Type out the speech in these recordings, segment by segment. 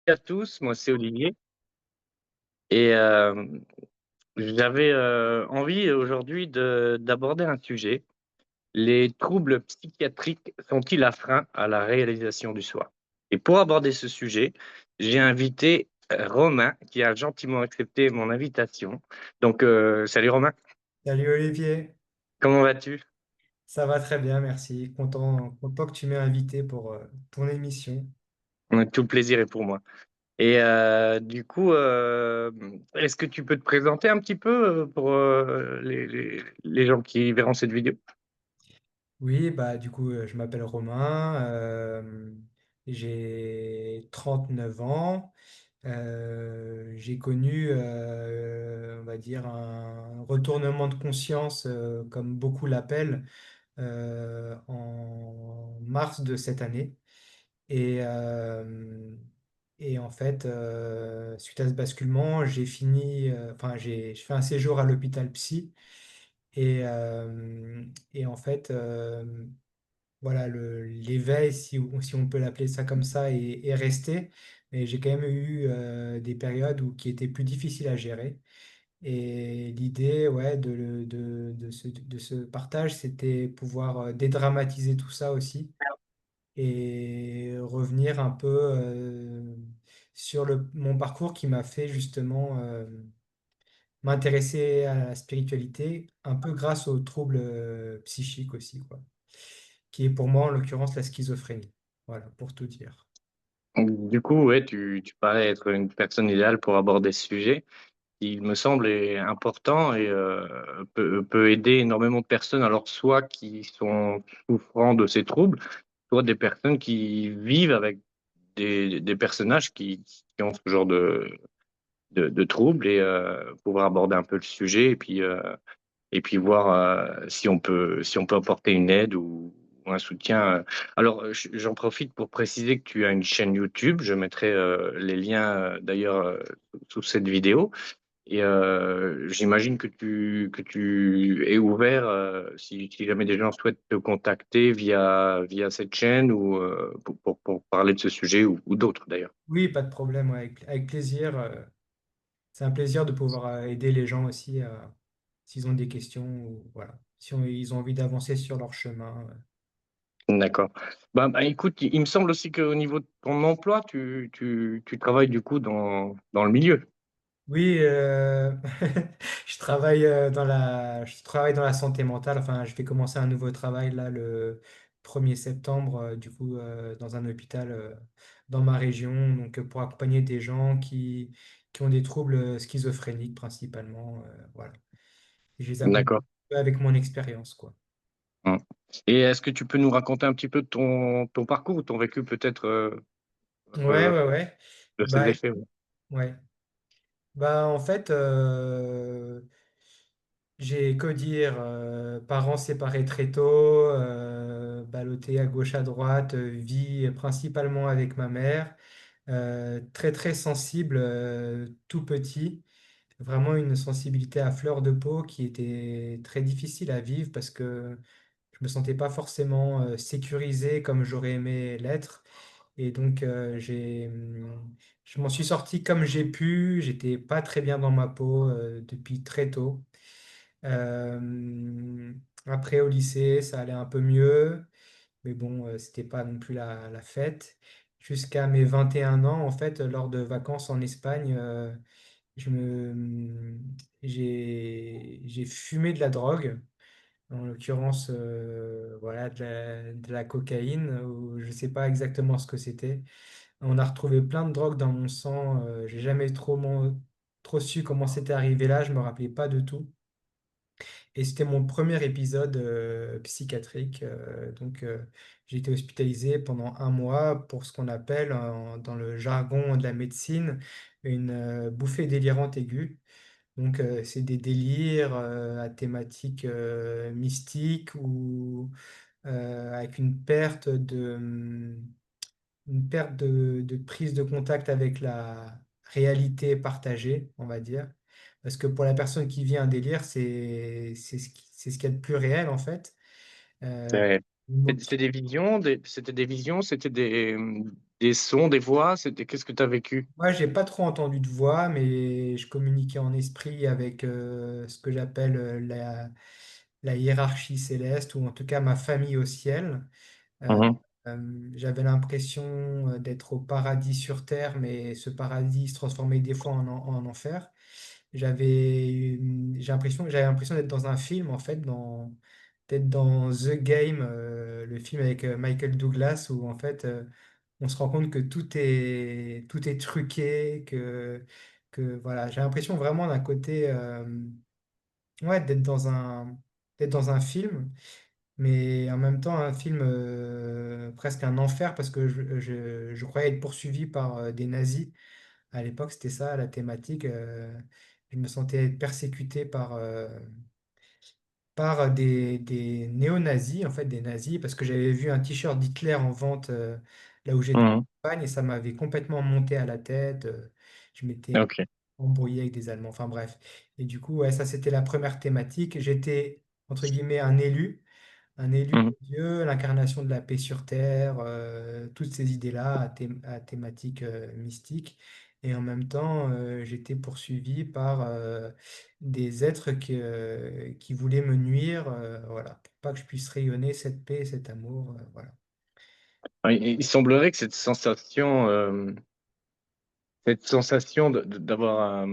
À tous, moi c'est Olivier et j'avais, envie aujourd'hui de d'aborder un sujet. Les troubles psychiatriques sont-ils un frein à la réalisation du soi? Et pour aborder ce sujet, j'ai invité, Romain qui a gentiment accepté mon invitation. Donc, salut Romain, Salut Olivier, comment vas-tu? ça va très bien, merci. Content que tu m'aies invité pour ton émission. Tout le plaisir est pour moi. Et du coup, est-ce que tu peux te présenter un petit peu, pour, les gens qui verront cette vidéo? Oui, bah du coup, je m'appelle Romain, j'ai 39 ans. J'ai connu, on va dire, un retournement de conscience, comme beaucoup l'appellent, en mars de cette année. Et, euh, et en fait, suite à ce basculement, j'ai fait un séjour à l'hôpital psy. Et, euh, et en fait, voilà, l'éveil, si on peut l'appeler ça comme ça, est resté. Mais j'ai quand même eu des périodes qui étaient plus difficiles à gérer. Et l'idée, ouais, de ce partage, c'était pouvoir dédramatiser tout ça aussi et revenir un peu sur mon parcours qui m'a fait justement m'intéresser à la spiritualité, un peu grâce aux troubles psychiques aussi, quoi, qui est pour moi en l'occurrence la schizophrénie. Voilà, pour tout dire. Du coup, ouais, tu parais être une personne idéale pour aborder ce sujet. Il me semble est important et peut aider énormément de personnes, alors soit qui sont souffrant de ces troubles, soit des personnes qui vivent avec des personnages qui ont ce genre de troubles et pouvoir aborder un peu le sujet et puis voir si on peut apporter une aide ou un soutien. Alors, j'en profite pour préciser que tu as une chaîne YouTube. Je mettrai les liens d'ailleurs sous cette vidéo. Et j'imagine que tu es ouvert si jamais des gens souhaitent te contacter via cette chaîne ou pour parler de ce sujet ou d'autres d'ailleurs. Oui, pas de problème, ouais, avec plaisir. C'est un plaisir de pouvoir aider les gens aussi s'ils ont des questions ou voilà, ils ont envie d'avancer sur leur chemin. D'accord. Bah, écoute, il me semble aussi qu'au niveau de ton emploi, tu travailles du coup dans le milieu. Oui, je travaille dans la santé mentale. Enfin, je vais commencer un nouveau travail là le 1er septembre, du coup, dans un hôpital dans ma région, donc pour accompagner des gens qui ont des troubles schizophréniques principalement. Voilà. Et je les accompagne D'accord. avec mon expérience, quoi. Hum. Et est-ce que tu peux nous raconter un petit peu de ton parcours, ton vécu peut-être Ouais, euh, ouais, ouais. de ces Bah, effets? Ouais. ouais. Bah, en fait, j'ai que dire, parents séparés très tôt, ballotté à gauche à droite, vie principalement avec ma mère, très très sensible, tout petit, vraiment une sensibilité à fleur de peau qui était très difficile à vivre parce que je me sentais pas forcément sécurisé comme j'aurais aimé l'être. Et donc je m'en suis sorti comme j'ai pu, j'étais pas très bien dans ma peau depuis très tôt. Euh, Après, au lycée, ça allait un peu mieux, mais bon, c'était pas non plus la fête. Jusqu'à mes 21 ans, en fait, lors de vacances en Espagne, je me, j'ai fumé de la drogue, en l'occurrence, voilà, de la cocaïne, ou je sais pas exactement ce que c'était. On a retrouvé plein de drogues dans mon sang. J'ai jamais trop su comment c'était arrivé là, je me rappelais pas de tout. Et c'était mon premier épisode psychiatrique. J'ai été hospitalisé pendant un mois pour ce qu'on appelle, dans le jargon de la médecine, une bouffée délirante aiguë. Donc, c'est des délires à thématique mystique ou avec une perte de prise de contact avec la réalité partagée, on va dire. Parce que pour la personne qui vit un délire, c'est ce qu'il y a de plus réel, en fait. Euh, C'est- donc, C'était des visions, c'était des visions, c'était des des sons, des voix? Qu'est-ce que tu as vécu? Moi, j'ai pas trop entendu de voix, mais je communiquais en esprit avec ce que j'appelle la hiérarchie céleste, ou en tout cas ma famille au ciel. Euh, Mhm, j'avais l'impression d'être au paradis sur Terre, mais ce paradis se transformait des fois en enfer. J'avais l'impression d'être dans un film, en fait, d'être dans The Game, le film avec Michael Douglas, où en fait, on se rend compte que tout est truqué, que voilà, j'ai l'impression vraiment d'un côté, ouais, d'être dans un film, mais en même temps un film presque un enfer parce que je croyais être poursuivi par des nazis. À l'époque, c'était ça la thématique. Je me sentais persécuté par des néo-nazis, en fait, des nazis, parce que j'avais vu un t-shirt d'Hitler en vente là où j'étais mhm. en Espagne et ça m'avait complètement monté à la tête. Je m'étais Ok. embrouillé avec des Allemands, enfin bref. Et du coup, ouais, ça, c'était la première thématique. J'étais, entre guillemets, un élu Mhm. de Dieu, l'incarnation de la paix sur terre, toutes ces idées-là à thématique mystique. Et en même temps, j'étais poursuivi par des êtres qui voulaient me nuire, voilà, pour pas que je puisse rayonner cette paix, cet amour, voilà. Oui, il semblerait que cette sensation d'avoir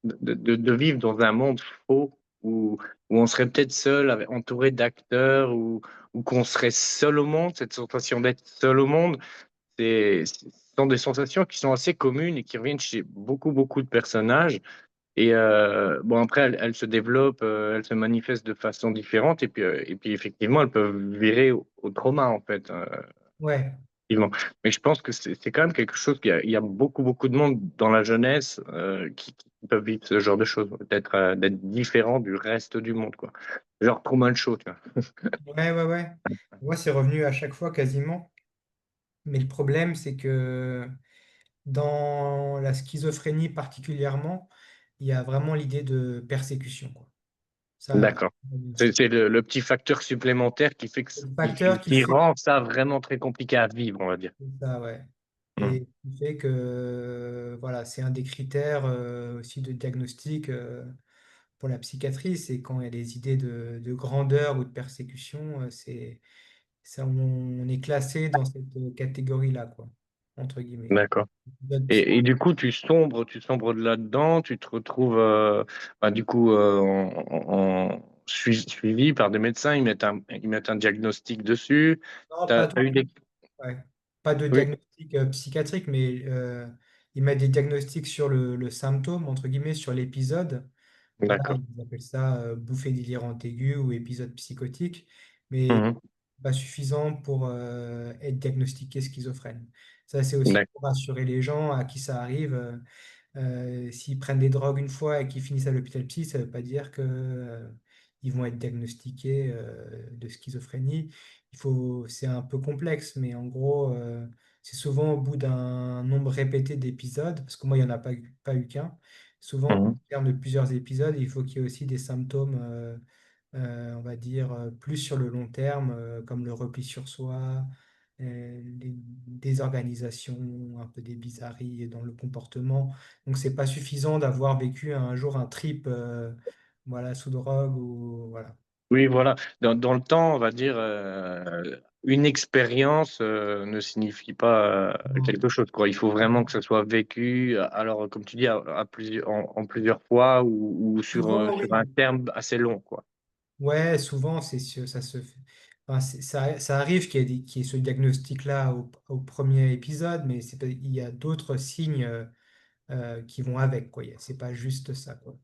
de vivre dans un monde faux où on serait peut-être seul, entouré d'acteurs, ou qu'on serait seul au monde, cette sensation d'être seul au monde, ce sont des sensations qui sont assez communes et qui reviennent chez beaucoup de personnages. Et bon, après, elles se développent, elles se manifestent de façon différente, et puis effectivement, elles peuvent virer au trauma, en fait. Ouais, Effectivement. Mais je pense que c'est quand même quelque chose il y a beaucoup de monde dans la jeunesse qui peuvent vivre ce genre de choses, peut-être d'être différent du reste du monde, quoi. Genre Truman Show, tu vois. ouais. Moi, c'est revenu à chaque fois quasiment. Mais le problème, c'est que dans la schizophrénie particulièrement, il y a vraiment l'idée de persécution, quoi. Ça, D'accord. C'est le petit facteur supplémentaire qui fait c'est le facteur qui qui fait rend ça vraiment très compliqué à vivre, on va dire. ça, ouais. Hmm. Et qui fait que, voilà, c'est un des critères aussi de diagnostic pour la psychiatrie, c'est quand il y a des idées de grandeur ou de persécution, c'est ça, on est classé dans cette catégorie-là, quoi, entre guillemets. D'accord. Et du coup, tu sombres de là-dedans, tu te retrouves, bah, du coup, suivi par des médecins, ils mettent un diagnostic dessus. Non, pas de, T'as eu des... ouais, pas de Oui, diagnostic psychiatrique, mais ils mettent des diagnostics sur le symptôme, entre guillemets, sur l'épisode. Voilà, d'accord. ils appellent ça bouffée délirante aiguë ou épisode psychotique, mais Mhm. pas suffisant pour être diagnostiqué schizophrène. Ça, c'est aussi D'ac- pour rassurer les gens à qui ça arrive. S'ils prennent des drogues une fois et qu'ils finissent à l'hôpital psy, ça ne veut pas dire que, ils vont être diagnostiqués de schizophrénie. C'est un peu complexe, mais en gros, c'est souvent au bout d'un nombre répété d'épisodes, parce que moi, il n'y en a pas eu qu'un. Souvent, au mhm. terme de plusieurs épisodes, il faut qu'il y ait aussi des symptômes, on va dire, plus sur le long terme, comme le repli sur soi, les désorganisations, un peu des bizarreries dans le comportement. Donc, c'est pas suffisant d'avoir vécu un jour un trip, voilà, sous drogue ou voilà. Oui, voilà. Dans le temps, on va dire, une expérience ne signifie pas quelque chose, quoi. Il faut vraiment que ça soit vécu, alors, comme tu dis, en plusieurs fois Souvent, sur oui. un terme assez long, quoi. Ouais, souvent, ça se fait. Enfin, ça arrive qu'il y ait ce diagnostic-là au premier épisode, mais il y a d'autres signes qui vont avec, quoi. C'est pas juste ça, quoi.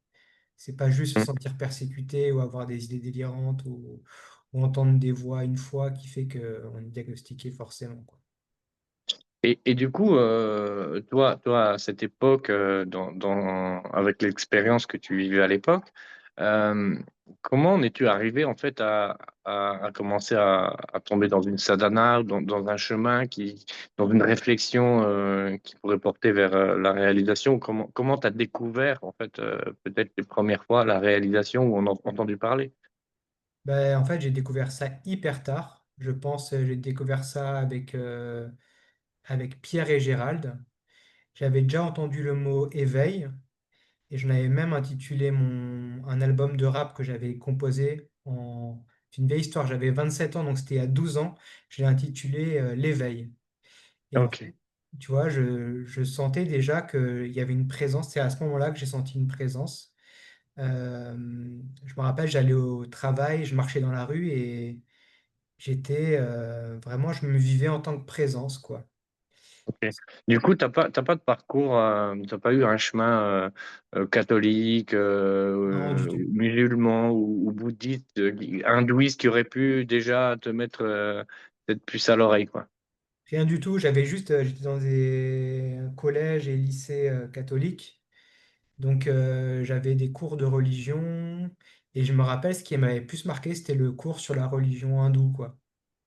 C'est pas juste se sentir persécuté ou avoir des idées délirantes ou entendre des voix une fois qui fait qu'on est diagnostiqué forcément, quoi. Et du coup, toi, à cette époque, avec l'expérience que tu vivais à l'époque, euh, comment en es-tu arrivé en fait à commencer à tomber dans une sadhana, ou dans un chemin dans une réflexion qui pourrait porter vers la réalisation? Comment tu as découvert en fait peut-être les premières fois la réalisation ou on a entendu parler? Ben, en fait, j'ai découvert ça hyper tard. Je pense, j'ai découvert ça avec avec Pierre et Gérald. J'avais déjà entendu le mot éveil et j'en avais même intitulé un album de rap que j'avais composé en c'est une vieille histoire. J'avais 27 ans, donc c'était il y a 12 ans. Je l'ai intitulé L'éveil. Et en Ok, fait, tu vois, je sentais déjà qu'il y avait une présence. C'est à ce moment-là que j'ai senti une présence. Je me rappelle, j'allais au travail, je marchais dans la rue et j'étais vraiment, je me vivais en tant que présence, quoi. ok. Du coup, t'as pas de parcours, t'as pas eu un chemin catholique, Non, du ou tout. musulman ou bouddhiste, hindouiste qui aurait pu déjà te mettre cette puce à l'oreille, quoi. Rien du tout. J'avais juste, j'étais dans des collèges et lycées catholiques. Donc, j'avais des cours de religion et je me rappelle ce qui m'avait plus marqué, c'était le cours sur la religion hindoue, quoi.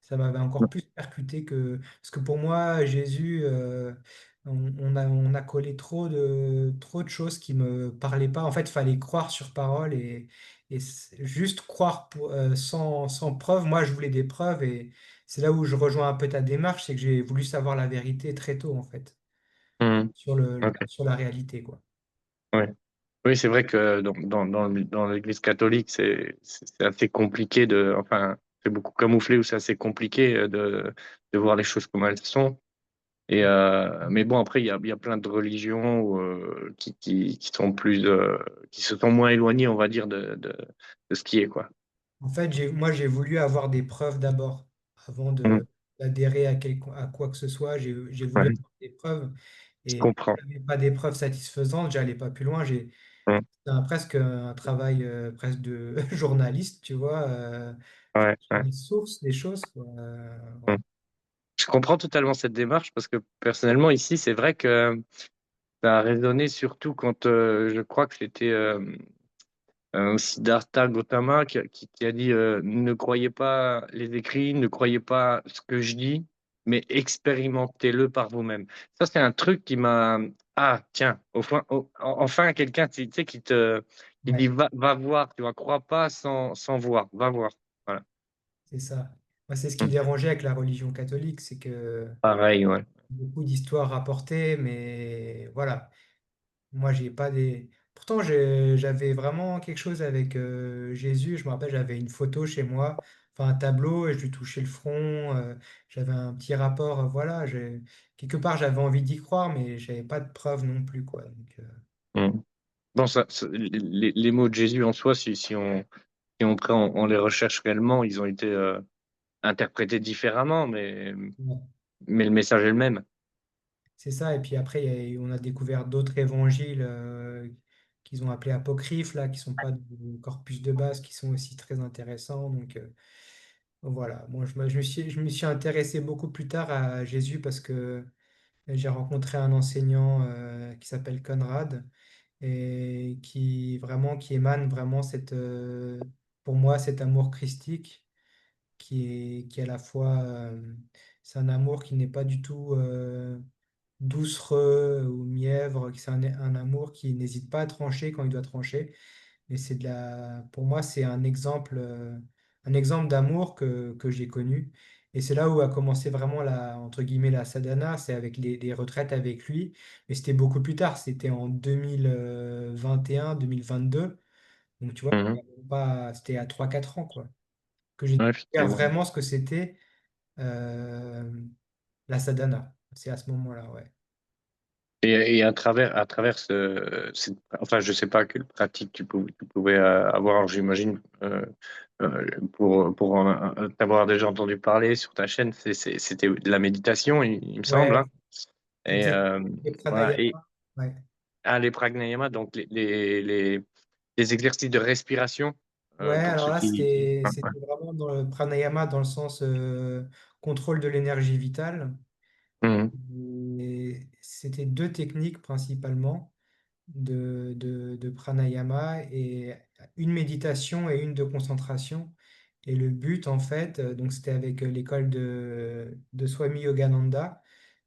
Ça m'avait encore plus percuté que... Parce que pour moi, Jésus, on a collé trop de choses qui me parlaient pas. En fait, il fallait croire sur parole et juste croire sans preuve. Moi, je voulais des preuves et c'est là où je rejoins un peu ta démarche, c'est que j'ai voulu savoir la vérité très tôt, en fait, Mhm. Ok, sur la réalité, quoi. ouais. Oui, c'est vrai que dans l'Église catholique, c'est assez compliqué de, enfin, c'est beaucoup camouflé ou c'est assez compliqué de voir les choses comme elles sont. Mais bon, après, il y a plein de religions qui sont qui se sont moins éloignées, on va dire, de ce qui est, quoi. En fait, moi, j'ai voulu avoir des preuves d'abord, avant Mm. d'adhérer à quoi que ce soit. J'ai voulu Ouais, avoir des preuves. je Et si comprends. je n'avais pas des preuves satisfaisantes, j'allais pas plus loin. Mm. C'est presque un travail presque de journaliste, tu vois, Ouais, ouais. les sources des choses, quoi. Mm. Ouais. Je comprends totalement cette démarche parce que personnellement, ici, c'est vrai que ça a résonné surtout quand je crois que c'était Siddhartha Gautama qui a dit ne croyez pas les écrits, ne croyez pas ce que je dis, mais expérimentez-le par vous-même. Ça, c'est un truc qui m'a. Ah, tiens, enfin, quelqu'un tu sais, qui dit Ouais, va voir, tu vois, crois pas sans voir, va voir. Voilà. c'est ça. Moi, c'est ce qui me Mm. dérangeait avec la religion catholique, c'est que Pareil, ouais. beaucoup d'histoires rapportées, mais voilà. Moi, j'ai pas des. Pourtant, j'avais vraiment quelque chose avec Jésus. Je me rappelle, j'avais une photo chez moi, enfin un tableau, et je lui touchais le front. J'avais un petit rapport. Voilà, quelque part, j'avais envie d'y croire, mais j'avais pas de preuves non plus, quoi. Donc, Mm. Bon, les mots de Jésus en soi, si on prend, on les recherche réellement, ils ont été interprétés différemment, ouais. mais le message est le même. C'est ça. Et puis après, on a découvert d'autres évangiles qu'ils ont appelés apocryphes, là, qui sont pas du corpus de base, qui sont aussi très intéressants. Donc, voilà. Moi, je me suis intéressé beaucoup plus tard à Jésus parce que j'ai rencontré un enseignant qui s'appelle Conrad et qui émane vraiment pour moi, cet amour christique qui est à la fois, c'est un amour qui n'est pas du tout doucereux ou mièvre, c'est un amour qui n'hésite pas à trancher quand il doit trancher. Et pour moi, c'est un exemple d'amour que j'ai connu. Et c'est là où a commencé vraiment entre guillemets, la sadhana, c'est avec les retraites avec lui. Mais c'était beaucoup plus tard, c'était en 2021, 2022. Donc, tu vois, Mhm. c'était à 3 4 ans, quoi, que j'ai Ouais, découvert effectivement. vraiment ce que c'était euh, la sadhana. C'est à ce moment-là, ouais. Et à travers enfin, je sais pas quelle pratique tu pouvais avoir, j'imagine, pour t'avoir déjà entendu parler sur ta chaîne, c'était de la méditation, il me semble, hein. Ouais, Et les voilà. Et pranayama. Ouais. les pranayama, donc les exercices de respiration, Ouais, pour alors ceux là, ouais, ouais. c'était vraiment dans le pranayama dans le sens contrôle de l'énergie vitale. Mhm. Et c'était deux techniques principalement de pranayama et une méditation et une de concentration. Et le but, en fait, donc c'était avec l'école de Swami Yogananda,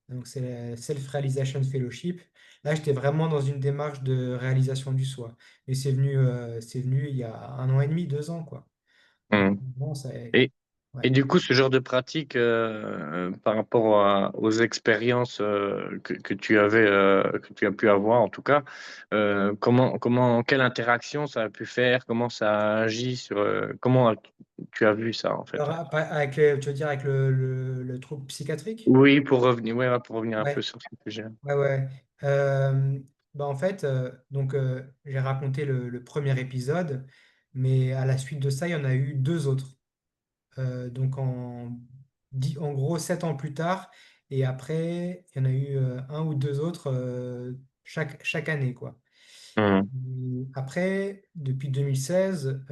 donc c'est la Self-Realization Fellowship. Là, j'étais vraiment dans une démarche de réalisation du soi. Et c'est venu il y a 1 an et demi, 2 ans, quoi. Donc, Mhm. bon, Et, Et Ouais. du coup, ce genre de pratique, par rapport aux expériences que tu avais, que tu as pu avoir en tout cas, quelle interaction ça a pu faire, comment ça a agi sur, tu as vu ça en fait? Alors, avec, tu veux dire avec le trouble psychiatrique? Oui, pour revenir, ouais, ouais, pour revenir un peu Ouais, sur ce sujet. ouais, ouais. Bah en fait, donc j'ai raconté le premier épisode, mais à la suite de ça, il y en a eu deux autres. Donc en gros 7 ans plus tard, et après, il y en a eu un ou deux autres chaque année, quoi. Mmh. Après, depuis 2016,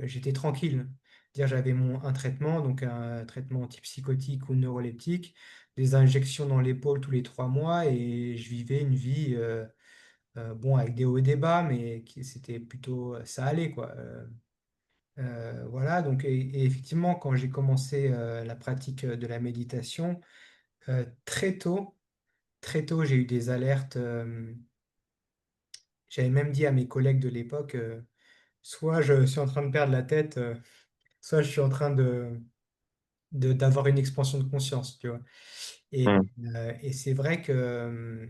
j'étais tranquille. Dire, j'avais un traitement, donc un traitement antipsychotique ou neuroleptique, des injections dans l'épaule tous les 3 mois, et je vivais une vie, bon, avec des hauts et des bas, mais c'était plutôt, ça allait, quoi. Voilà, donc, et effectivement, quand j'ai commencé la pratique de la méditation, très tôt, j'ai eu des alertes. J'avais même dit à mes collègues de l'époque, soit je suis en train de perdre la tête, soit je suis en train d'avoir une expansion de conscience, tu vois. Et, Mmh. et c'est vrai que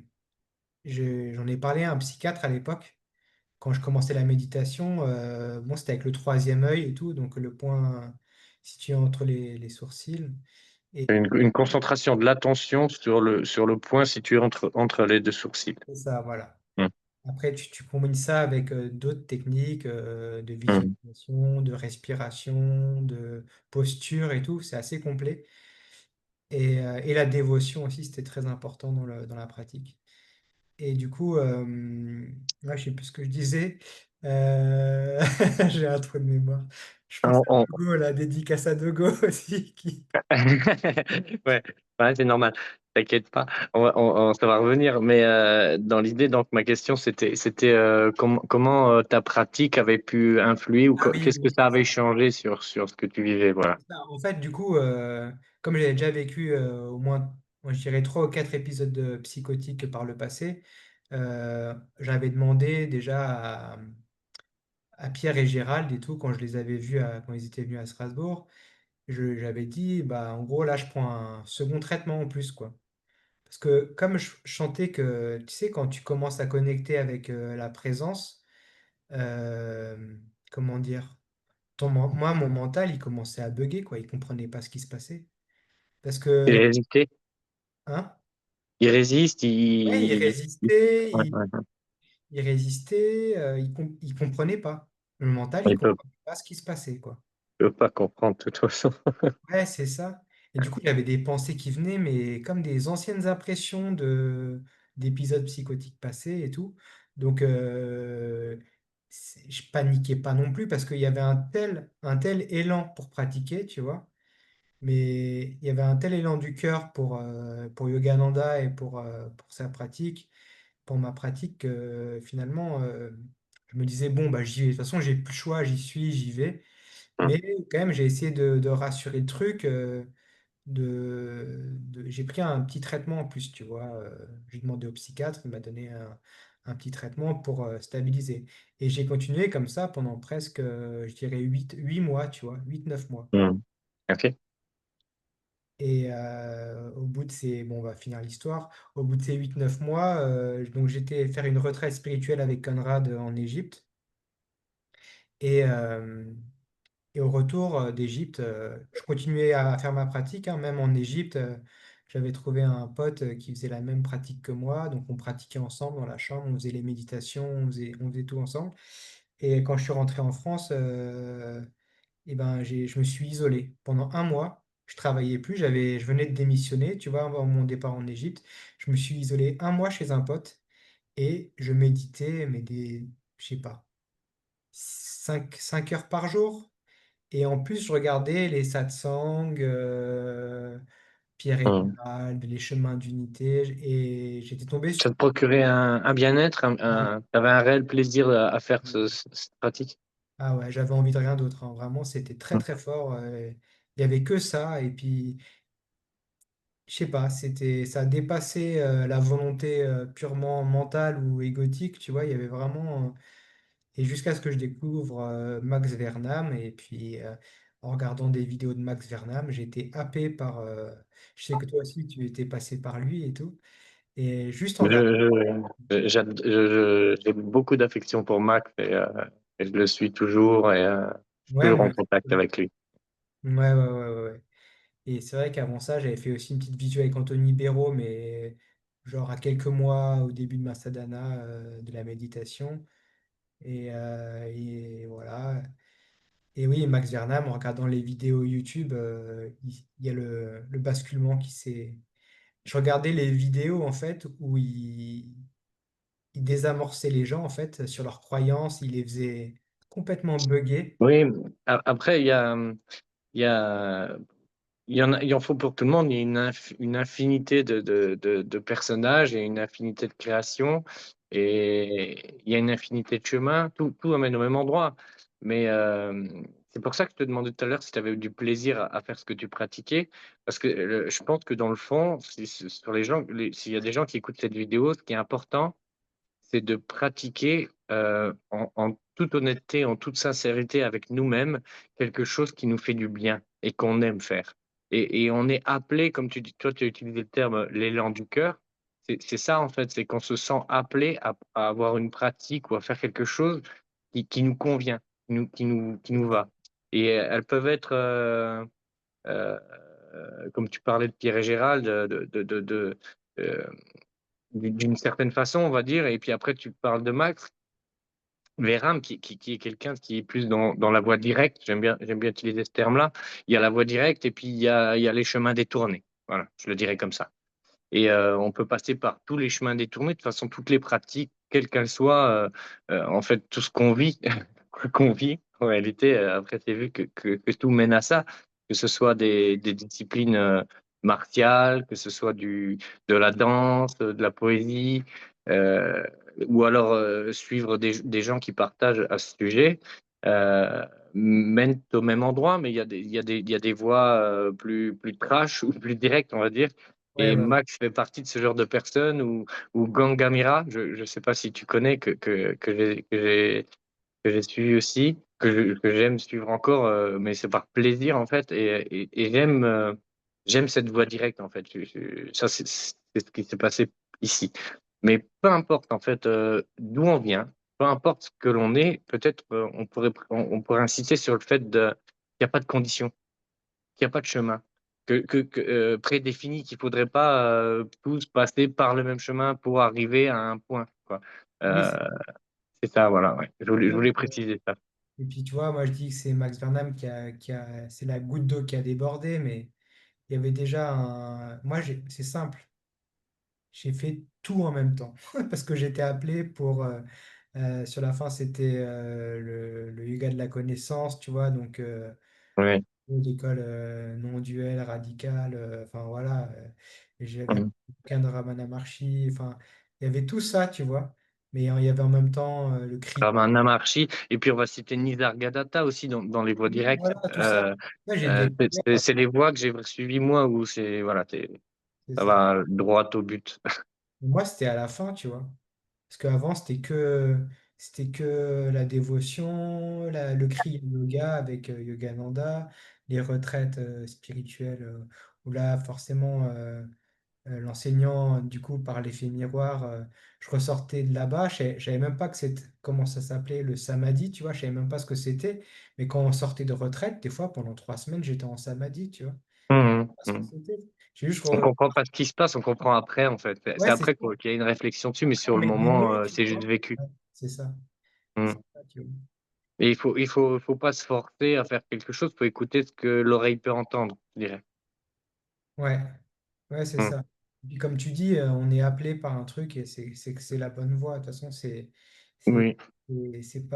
j'en ai parlé à un psychiatre à l'époque, quand je commençais la méditation. Bon, c'était avec le troisième œil et tout, donc le point situé entre les sourcils. Et Une concentration de l'attention sur le point situé entre les deux sourcils. c'est ça, voilà. Mmh. Après, tu combines ça avec d'autres techniques de Mmh. visualisation, de respiration, de posture et tout. C'est assez complet. Et la dévotion aussi, c'était très important dans la pratique. Et du coup, ouais, je sais plus ce que je disais. Euh, J'ai un trou de mémoire. Je pense à En- Dogo, la dédicace à Dogo aussi. Ouais, ouais, c'est normal. T'inquiète pas, ça va revenir. Mais dans l'idée, donc ma question, c'était comment ta pratique avait pu influer ou Ah oui, qu'est-ce que oui, ça c'est avait ça. changé sur ce que tu vivais, voilà. En fait, du coup, comme j'avais déjà vécu au moins, moi, je dirais 3 ou 4 épisodes de psychotiques par le passé, j'avais demandé déjà à Pierre et Gérald et tout, quand je les avais vus, quand ils étaient venus à Strasbourg, j'avais dit, bah, en gros, là, je prends un second traitement en plus, quoi. Parce que comme je sentais que, tu sais, quand tu commences à connecter avec la présence, euh, comment dire, moi, mon mental, il commençait à bugger, quoi. Il comprenait pas ce qui se passait. Parce Il que, résistait, hein, il résiste, ouais, ouais, ouais, ouais. il résistait, il comprenait pas. Le mental, il Il comprenait pas ce qui se passait, quoi. peut pas comprendre de toute façon. Ouais, c'est ça. Et du coup, il y avait des pensées qui venaient, mais comme des anciennes impressions d'épisodes psychotiques passés et tout. Donc, je paniquais pas non plus parce qu'il y avait un tel élan pour pratiquer, tu vois. Mais il y avait un tel élan du cœur pour Yogananda et pour sa pratique, pour ma pratique, que finalement, je me disais, bon, bah, j'y vais. De toute façon, j'ai plus le choix, j'y suis, j'y vais. Mais quand même, j'ai essayé de rassurer le truc. J'ai pris un petit traitement en plus, tu vois. J'ai demandé au psychiatre, il m'a donné un petit traitement pour stabiliser. Et j'ai continué comme ça pendant presque, je dirais, 8 mois, tu vois, 8 9 mois. Hmm. Ok. Et au bout de ces, bon, on va finir l'histoire. Au bout de ces 8 9 mois, donc j'étais faire une retraite spirituelle avec Conrad en Égypte. Et, euh, Et au retour d'Égypte, je continuais à faire ma pratique, hein. Même en Égypte, j'avais trouvé un pote qui faisait la même pratique que moi. Donc on pratiquait ensemble dans la chambre, on faisait les méditations, on faisait tout ensemble. Et quand je suis rentré en France, eh ben, je me suis isolé pendant un mois. Je travaillais plus, je venais de démissionner, tu vois, avant mon départ en Égypte. Je me suis isolé un mois chez un pote et je méditais, mais je sais pas, 5 heures par jour. Et en plus, je regardais les satsangs, Pierre et Hmm. Gérald, les chemins d'unité, et j'étais tombé sur... Ça te procurait un bien-être, Ah, t'avais un réel plaisir à faire ouais, cette pratique. ah ouais, j'avais envie de rien d'autre, hein. Vraiment, c'était très Hmm. très fort. Il y avait que ça, et puis, je sais pas, ça dépassait la volonté purement mentale ou égotique, tu vois. Il y avait vraiment... et jusqu'à ce que je découvre Max Vernam, et puis en regardant des vidéos de Max Vernam. J'ai été happé par. Je sais que toi aussi, tu étais passé par lui et tout. Et juste en regardant. J'ai beaucoup d'affection pour Max et je le suis toujours et je suis Ouais, toujours moi en aussi. contact avec lui. Ouais, ouais, ouais, ouais, ouais. Et c'est vrai qu'avant ça, j'avais fait aussi une petite visio avec Anthony Béraud, mais genre à quelques mois au début de ma sadhana de la méditation. Et voilà. Et oui, Max Vernam, en regardant les vidéos YouTube, il y a le basculement qui s'est. Je regardais les vidéos en fait où il désamorçait les gens en fait sur leurs croyances, il les faisait complètement bugger. Oui, après, il y a, il en faut pour tout le monde. Il y a une infinité de personnages et une infinité de créations et il y a une infinité de chemins. Tout amène au même endroit. Mais c'est pour ça que je te demandais tout à l'heure si tu avais eu du plaisir à faire ce que tu pratiquais. Parce que je pense que dans le fond, sur les gens, s'il y a des gens qui écoutent cette vidéo, ce qui est important, c'est de pratiquer en toute honnêteté, en toute sincérité avec nous-mêmes, quelque chose qui nous fait du bien et qu'on aime faire. Et on est appelé, comme tu dis, toi tu as utilisé le terme l'élan du cœur, c'est ça en fait, c'est qu'on se sent appelé à avoir une pratique ou à faire quelque chose qui nous convient, qui nous va. Et elles peuvent être, euh, comme tu parlais de Pierre et Gérald, euh, d'une certaine façon, on va dire. Et puis après, tu parles de Max Veyram, qui est quelqu'un qui est plus dans la voie directe. J'aime bien utiliser ce terme-là. Il y a la voie directe et puis il y a les chemins détournés. Voilà, je le dirais comme ça. Et on peut passer par tous les chemins détournés, de toute façon, toutes les pratiques, quelles qu'elles soient, en fait, tout ce qu'on vit, qu'on vit, en réalité, après, c'est vu que tout mène à ça, que ce soit des disciplines martiales, que ce soit de la danse, de la poésie, euh, ou alors suivre des gens qui partagent à ce sujet. Euh, Mènent au même endroit, mais il y a des voies plus trash ou plus directes, on va dire, Ouais, et ouais. Max fait partie de ce genre de personnes ou Gangamira, je ne sais pas si tu connais, que j'ai suivi aussi, que j'aime suivre encore, mais c'est par plaisir en fait. Et j'aime cette voie directe en fait. Ça, c'est ce qui s'est passé ici. Mais peu importe en fait d'où on vient, peu importe ce que l'on est, peut-être on pourrait insister sur le fait qu'il n'y a pas de conditions, qu'il n'y a pas de chemin, prédéfini, qu'il ne faudrait pas tous passer par le même chemin pour arriver à un point, quoi. Oui, Euh, c'est ça, voilà, ouais. Je voulais préciser ça. et puis tu vois, moi je dis que c'est Max Vernam c'est la goutte d'eau qui a débordé, mais il y avait déjà un. Moi, c'est simple, j'ai fait tout en même temps parce que j'étais appelé pour. Sur la fin, c'était le yoga de la connaissance, tu vois, donc Ouais. l'école non duel, radicale, enfin voilà. Et j'avais Mhm. le bouquin de Ramana Maharshi, enfin, il y avait tout ça, tu vois, mais il y avait en même temps le cri. Comme un anarchie. Et puis on va citer Nisargadatta aussi dans les voies Oui, directes. voilà, tout ça. Ouais, j'ai découvert, C'est les voies que j'ai suivies moi où c'est voilà, c'est ça ça. va droit au but. Moi, c'était à la fin, tu vois. Parce qu'avant, c'était que la dévotion, le cri yoga avec Yogananda, les retraites spirituelles, où là, forcément, l'enseignant, du coup, par l'effet miroir, je ressortais de là-bas, je savais même pas comment ça s'appelait, le samadhi, tu vois, je savais même pas ce que c'était. Mais quand on sortait de retraite, des fois, pendant 3 semaines, j'étais en samadhi, tu vois. Mhm. Pas ce que Mhm. c'était. J'ai juste, On comprend pas ce qui se passe, on comprend après en fait. C'est ouais, c'est ça. après qu'il y a une réflexion dessus, mais sur On le est moment, baigné, tu c'est juste vois. vécu. Ouais, c'est ça. C'est Mhm. ça, tu vois. Et faut pas se forcer à faire quelque chose, faut écouter ce que l'oreille peut entendre, je dirais. Ouais, ouais, c'est Mhm. ça. Et puis comme tu dis, on est appelé par un truc et c'est que c'est la bonne voie. De toute façon, c'est Oui. c'est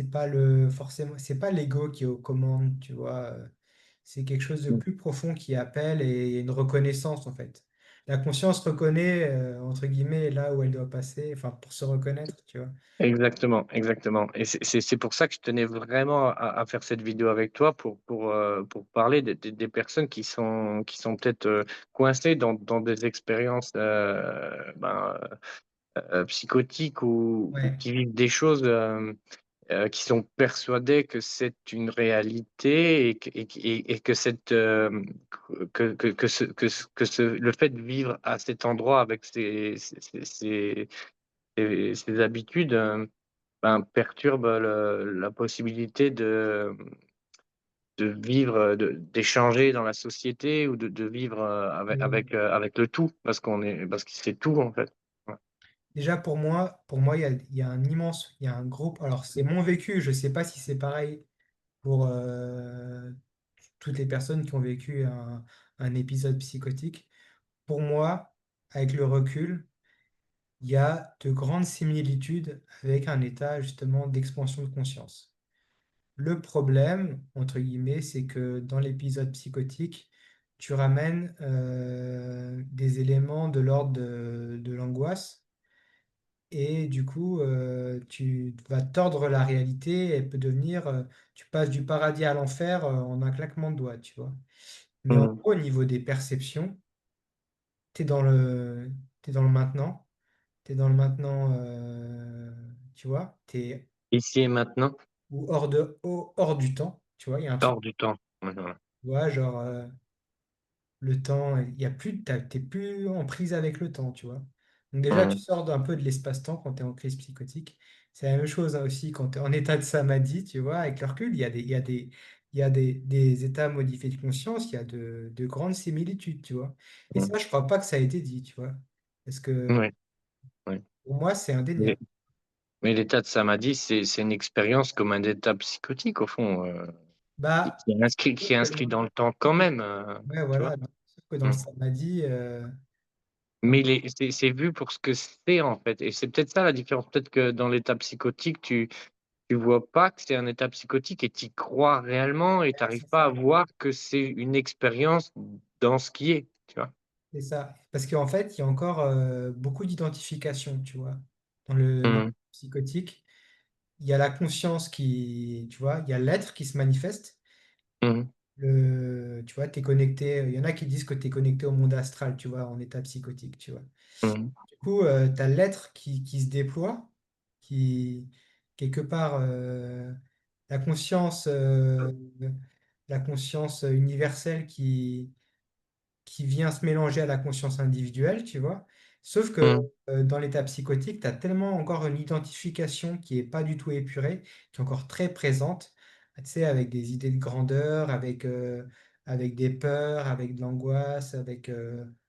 pas le forcément c'est pas l'ego qui est aux commandes, tu vois. C'est quelque chose de plus profond qui appelle et il y a une reconnaissance en fait. La conscience reconnaît entre guillemets là où elle doit passer, enfin pour se reconnaître, tu vois. Exactement, exactement. Et c'est pour ça que je tenais vraiment à faire cette vidéo avec toi pour parler des personnes qui sont peut-être coincées dans des expériences psychotiques ou Ouais, qui vivent des choses. qui sont persuadés que c'est une réalité et que cette, le fait de vivre à cet endroit avec ses habitudes, ben, perturbe la possibilité de vivre, d'échanger dans la société ou de vivre, avec le tout, parce que c'est tout, en fait. Ouais. Déjà il y a un immense, il y a un groupe. Alors c'est mon vécu, je sais pas si c'est pareil pour toutes les personnes qui ont vécu un épisode psychotique. Pour moi, avec le recul, il y a de grandes similitudes avec un état justement d'expansion de conscience. Le problème, entre guillemets, c'est que dans l'épisode psychotique, tu ramènes des éléments de l'ordre de l'angoisse et du coup, tu vas tordre la réalité et peut devenir, tu passes du paradis à l'enfer en un claquement de doigts, tu vois. Mais en Mmh. gros, au niveau des perceptions, tu es dans t'es dans le maintenant, tu es dans le maintenant, tu vois, tu es Ici et maintenant, hors du temps, tu vois, il y a un truc, hors du temps. Ouais, voilà. tu vois, genre, le temps, il y a plus, t'es plus en prise avec le temps, tu vois. Donc déjà, tu Mmh. sors d'un peu de l'espace-temps quand tu es en crise psychotique. C'est la même chose hein, aussi quand tu es en état de samadhi, tu vois, avec le recul, il y a des états modifiés de conscience, il y a de grandes similitudes, tu vois. Et Mmh. ça, je crois pas que ça a été dit, tu vois. Parce que Ouais, ouais. pour moi, c'est Mais indéniable. l'état de samadhi, c'est une expérience comme un état psychotique, au fond, Bah, qui est inscrit dans le temps quand même, ouais, tu vois? voilà. Sauf que dans le Mmh. samadhi, Mais c'est vu pour ce que c'est, en fait, et c'est peut-être ça la différence. Peut-être que dans l'état psychotique, tu vois pas que c'est un état psychotique et tu y crois réellement et tu arrives c'est pas à ça. voir que c'est une expérience dans ce qui est, tu vois? C'est ça. Parce qu'en fait, il y a encore beaucoup d'identification, tu vois. Dans le Mmh. psychotique, il y a la conscience qui, tu vois, il y a l'être qui se manifeste. Mmh. Tu vois, tu es connecté. Il y en a qui disent que tu es connecté au monde astral, tu vois, en état psychotique, tu vois. Mmh. Du coup, tu as l'être qui se déploie, qui, quelque part, la conscience, euh, la conscience universelle qui vient se mélanger à la conscience individuelle, tu vois. Sauf que Mmh. dans l'état psychotique, tu as tellement encore une identification qui est pas du tout épurée, qui est encore très présente, tu sais, avec des idées de grandeur, avec des peurs, avec de l'angoisse, avec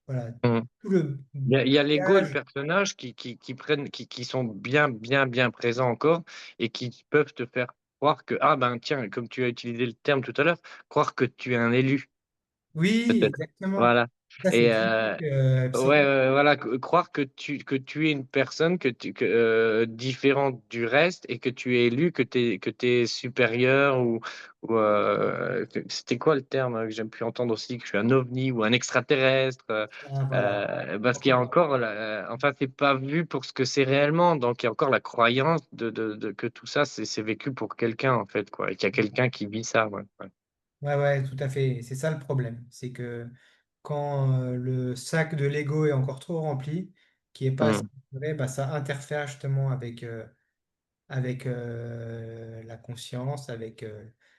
voilà, Mmh. tout le Il y a l'ego et le bagage. personnage qui sont bien, bien, bien présents encore et qui peuvent te faire croire que, ah ben, tiens, comme tu as utilisé le terme tout à l'heure, croire que tu es un élu, Oui, peut-être. exactement. Voilà, Ça, c'est et typique ouais, ouais, psycho. ouais, voilà, croire que tu es une personne différente du reste et que tu es élu, que tu es supérieur ou c'était quoi le terme que j'aime plus entendre aussi? Que je suis un ovni ou un extraterrestre, Ah, voilà. parce qu'il y a encore enfin, c'est pas vu pour ce que c'est réellement, donc il y a encore la croyance de que tout ça, c'est vécu pour quelqu'un, en fait, quoi, et qu'il y a quelqu'un qui vit ça, ouais, ouais. Ouais, ouais, tout à fait. C'est ça le problème. C'est que quand le sac de Lego est encore trop rempli, qui est pas assez Mmh, épuré, bah, ça interfère justement avec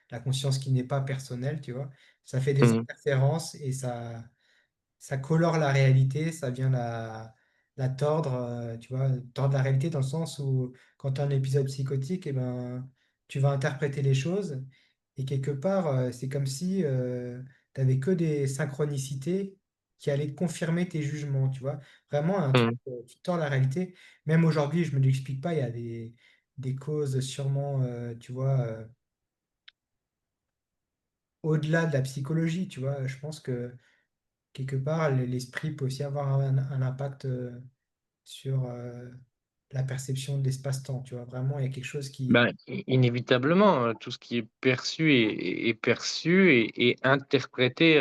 la conscience qui n'est pas personnelle, tu vois. Ça fait des mmh, interférences et ça colore la réalité, ça vient la tordre, tu vois, tordre la réalité dans le sens où quand tu as un épisode psychotique, eh ben, tu vas interpréter les choses et quelque part, c'est comme si tu n'avais que des synchronicités qui allaient confirmer tes jugements, tu vois. Vraiment un truc mmh, qui tord la réalité. Même aujourd'hui, je me l'explique pas, il y a des causes sûrement, tu vois, au-delà de la psychologie, tu vois. Je pense que quelque part, l'esprit peut aussi avoir un impact sur la perception de l'espace-temps. Tu vois, vraiment, il y a quelque chose qui. ben, inévitablement, tout ce qui est perçu est perçu et interprété,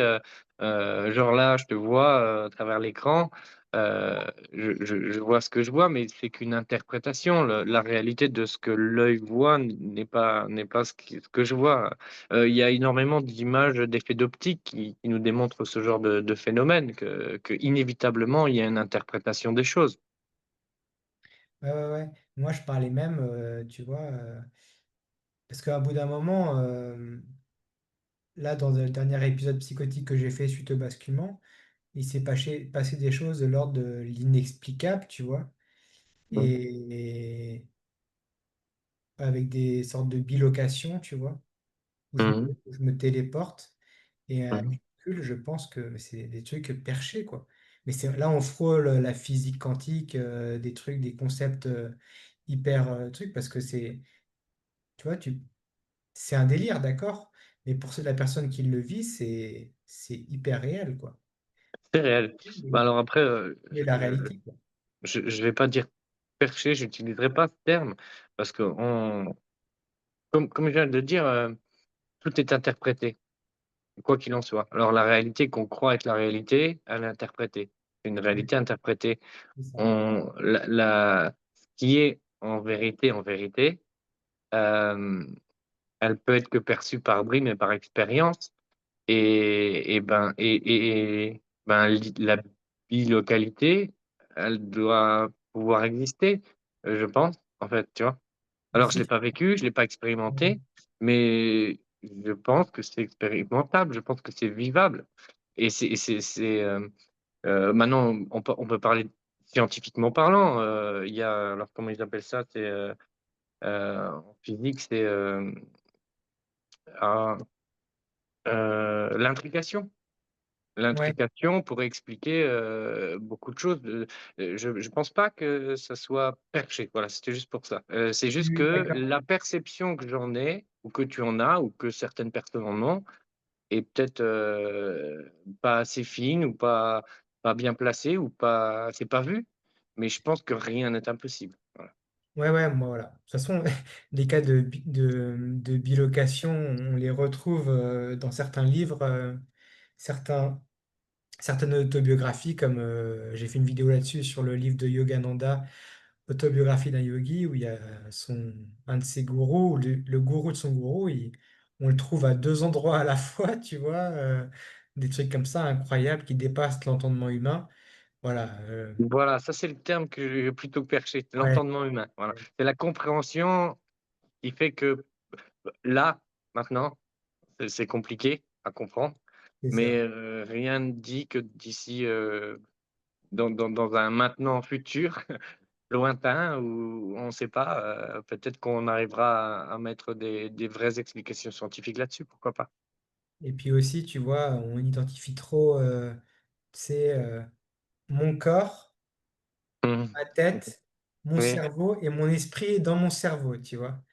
genre là, je te vois, à travers l'écran, je vois ce que je vois, mais c'est qu'une interprétation. Le La réalité de ce que l'œil voit n'est pas ce que je vois. Il y a énormément d'images, d'effets d'optique qui nous démontrent ce genre de phénomène, que inévitablement, il y a une interprétation des choses. Ouais, ouais, ouais. Moi, je parlais même, tu vois. Parce qu'à bout d'un moment, là, dans le dernier épisode psychotique que j'ai fait suite au basculement, il s'est passé des choses de l'ordre de l'inexplicable, tu vois, Mhm. et avec des sortes de bilocations, tu vois, Mhm. où je me téléporte. Et avec Mhm. du recul, je pense que c'est des trucs perchés, quoi. Mais là, on frôle la physique quantique, des trucs, des concepts hyper trucs, parce que tu vois, c'est un délire, d'accord? Mais pour la personne qui le vit, c'est hyper réel, quoi. C'est réel. Bah Et, alors après, et la réalité, quoi. je vais pas dire perché, j'utiliserai pas ce terme parce que comme je viens de le dire, tout est interprété, quoi qu'il en soit. Alors la réalité qu'on croit être la réalité, elle est interprétée. C'est une Ouais, réalité interprétée. c'est ça. Ce qui est en vérité, hem, elle peut être que perçue par bribes et par expérience et ben, la bilocalité, elle doit pouvoir exister, je pense, en fait, tu vois? Mais Alors je si l'ai tu... pas vécu, je l'ai pas expérimenté, mais je pense que c'est expérimentable, je pense que c'est vivable maintenant on peut parler scientifiquement parlant, il y a alors comment ils appellent ça? En physique, ah, l'intrication. Ouais, L'intrication pourrait expliquer, beaucoup de choses, je pense pas que ça soit perché, voilà, c'était juste pour ça. C'est juste que d'accord. la perception que j'en ai ou que tu en as ou que certaines personnes en ont est peut-être, pas assez fine ou pas bien placée ou pas c'est pas vu, mais je pense que rien n'est impossible. Voilà. Ouais, ouais, moi, voilà. De toute façon, les cas de bilocation, on les retrouve dans certains livres, certains, certaines autobiographies, comme j'ai fait une vidéo là-dessus sur le livre de Yogananda, Autobiographie d'un yogi, où il y a un de ses gourous, le gourou de son gourou, on le trouve à deux endroits à la fois, tu vois, des trucs comme ça incroyables qui dépassent l'entendement humain. Voilà. Voilà, ça c'est le terme que plutôt que perché, c'est Ouais, l'entendement humain, voilà. C'est la compréhension qui fait que là, maintenant, c'est compliqué à comprendre, c'est mais ça. rien ne dit que d'ici, dans un maintenant futur lointain où on ne sait pas, peut-être qu'on arrivera à mettre des vraies explications scientifiques là-dessus, pourquoi pas? Et puis aussi, tu vois, on identifie trop, tu sais, mon corps, Mmh. ma tête, mon Oui, cerveau et mon esprit dans mon cerveau, tu vois.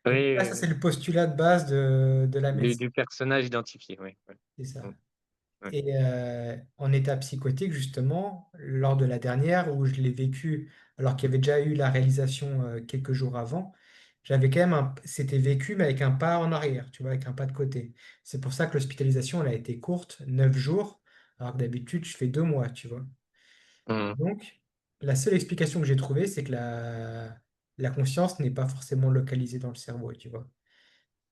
oui, Et là, oui, ça, c'est oui. le postulat de base de la médecine. Du personnage identifié, oui, oui. C'est Mmh, ça. ouais. Et en état psychotique, justement, lors de la dernière, où je l'ai vécu, alors qu'il y avait déjà eu la réalisation quelques jours avant, j'avais quand même c'était vécu, mais avec un pas en arrière, tu vois, avec un pas de côté. C'est pour ça que l'hospitalisation, elle a été courte, 9 jours, alors que d'habitude, je fais 2 mois, tu vois. Mmh, Donc, la seule explication que j'ai trouvée, c'est que la conscience n'est pas forcément localisée dans le cerveau, tu vois.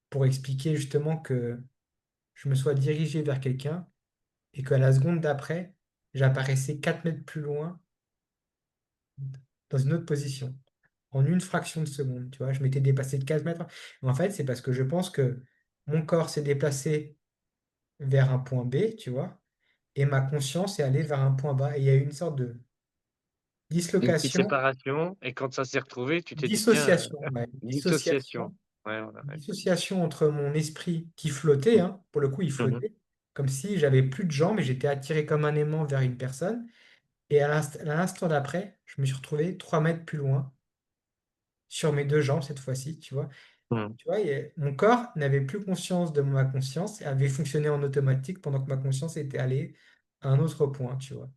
Pour expliquer justement que je me sois dirigé vers quelqu'un et qu'à la seconde d'après, j'apparaissais 4 mètres plus loin dans une autre position, en une fraction de seconde, tu vois. Je m'étais déplacé de 4 mètres. En fait, c'est parce que je pense que mon corps s'est déplacé vers un point B, tu vois, et ma conscience est allée vers un point bas. Et il y a eu une sorte de une petite dislocation, séparation et quand ça s'est retrouvé, tu t'es dit: «Tiens, dissociation, ouais, dissociation». dissociation, Ouais, voilà, ouais. dissociation entre mon esprit qui flottait, hein, pour le coup, il Mmh mh. flottait, comme si j'avais plus de jambes et j'étais attiré comme un aimant vers une personne. Et à l'instant d'après, je me suis retrouvé 3 mètres plus loin, sur mes 2 jambes cette fois-ci, tu vois? Mmh. Tu vois? Et mon corps n'avait plus conscience de ma conscience et avait fonctionné en automatique pendant que ma conscience était allée à un autre point, tu vois?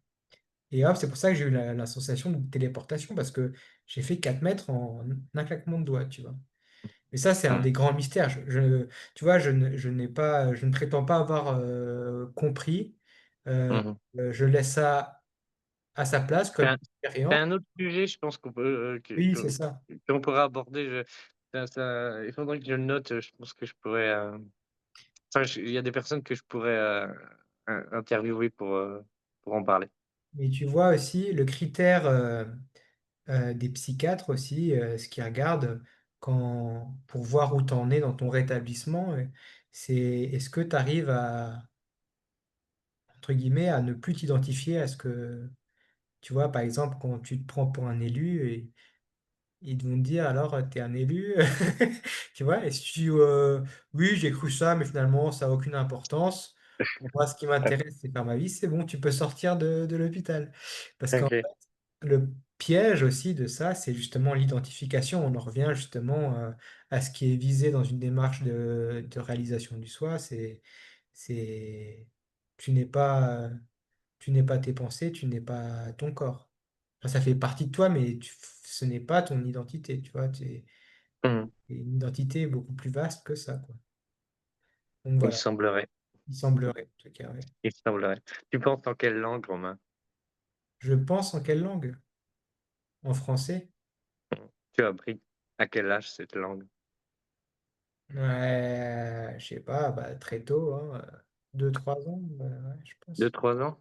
Et hop, c'est pour ça que j'ai eu la sensation de téléportation parce que j'ai fait 4 mètres en un claquement de doigts, tu vois? Et ça, c'est un Mmh. des grands mystères. Tu vois, je ne prétends pas avoir, compris. Heu Mmh. je laisse ça à sa place C'est comme un c'est expérience. un autre sujet, je pense qu'on peut, Oui, c'est ça. qu'on pourra aborder. Il faudrait que je le note, je pense que je pourrais, enfin, il y a des personnes que je pourrais, interviewer pour en parler. Mais tu vois aussi le critère, des psychiatres aussi, ce qu'ils regardent. pour voir où tu en es dans ton rétablissement, c'est est-ce que tu arrives à, entre guillemets, à ne plus t'identifier à ce que tu vois, par exemple, quand tu te prends pour un élu et ils vont te dire alors, tu es un élu, tu vois? Et si tu «Oui, j'ai cru ça, mais finalement ça a aucune importance. Moi, ce qui m'intéresse, c'est faire ma vie», c'est bon, tu peux sortir de l'hôpital. Parce qu'en OK. le piège aussi de ça, c'est justement l'identification. On en revient justement, à ce qui est visé dans une démarche de réalisation du soi, c'est tu n'es pas, tu n'es pas tes pensées, tu n'es pas ton corps. Enfin, ça fait partie de toi, mais ce n'est pas ton identité, tu vois? Tu Mmh. une identité beaucoup plus vaste que ça, quoi. Donc Il voilà, semblerait, il semblerait, en tout cas, ouais. il semblerait. Tu penses en quelle langue, Romain? Je pense en quelle langue? En français? Tu as appris à quel âge cette langue? Ouais, je sais pas, bah, très tôt, hein, 2-3 ans, ouais, je Deux pense. trois ans?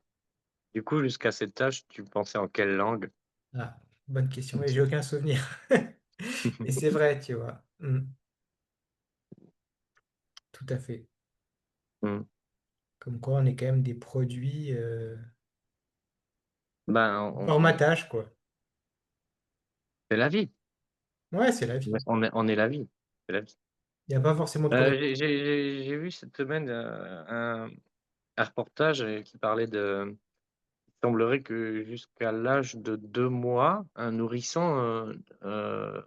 Du coup, jusqu'à cet âge, tu pensais en quelle langue? Ah, bonne question, mais j'ai aucun souvenir. Et c'est vrai, tu vois? Tout à fait. Mmh. Comme quoi on est quand même des produits, Ben, du on formatage, quoi. c'est la vie. Ouais, c'est la vie. On est la vie, c'est la vie. Il y a pas forcément de corré J'ai vu cette semaine, un reportage, qui parlait de il semblerait que jusqu'à l'âge de 2 mois, un nourrisson, heu,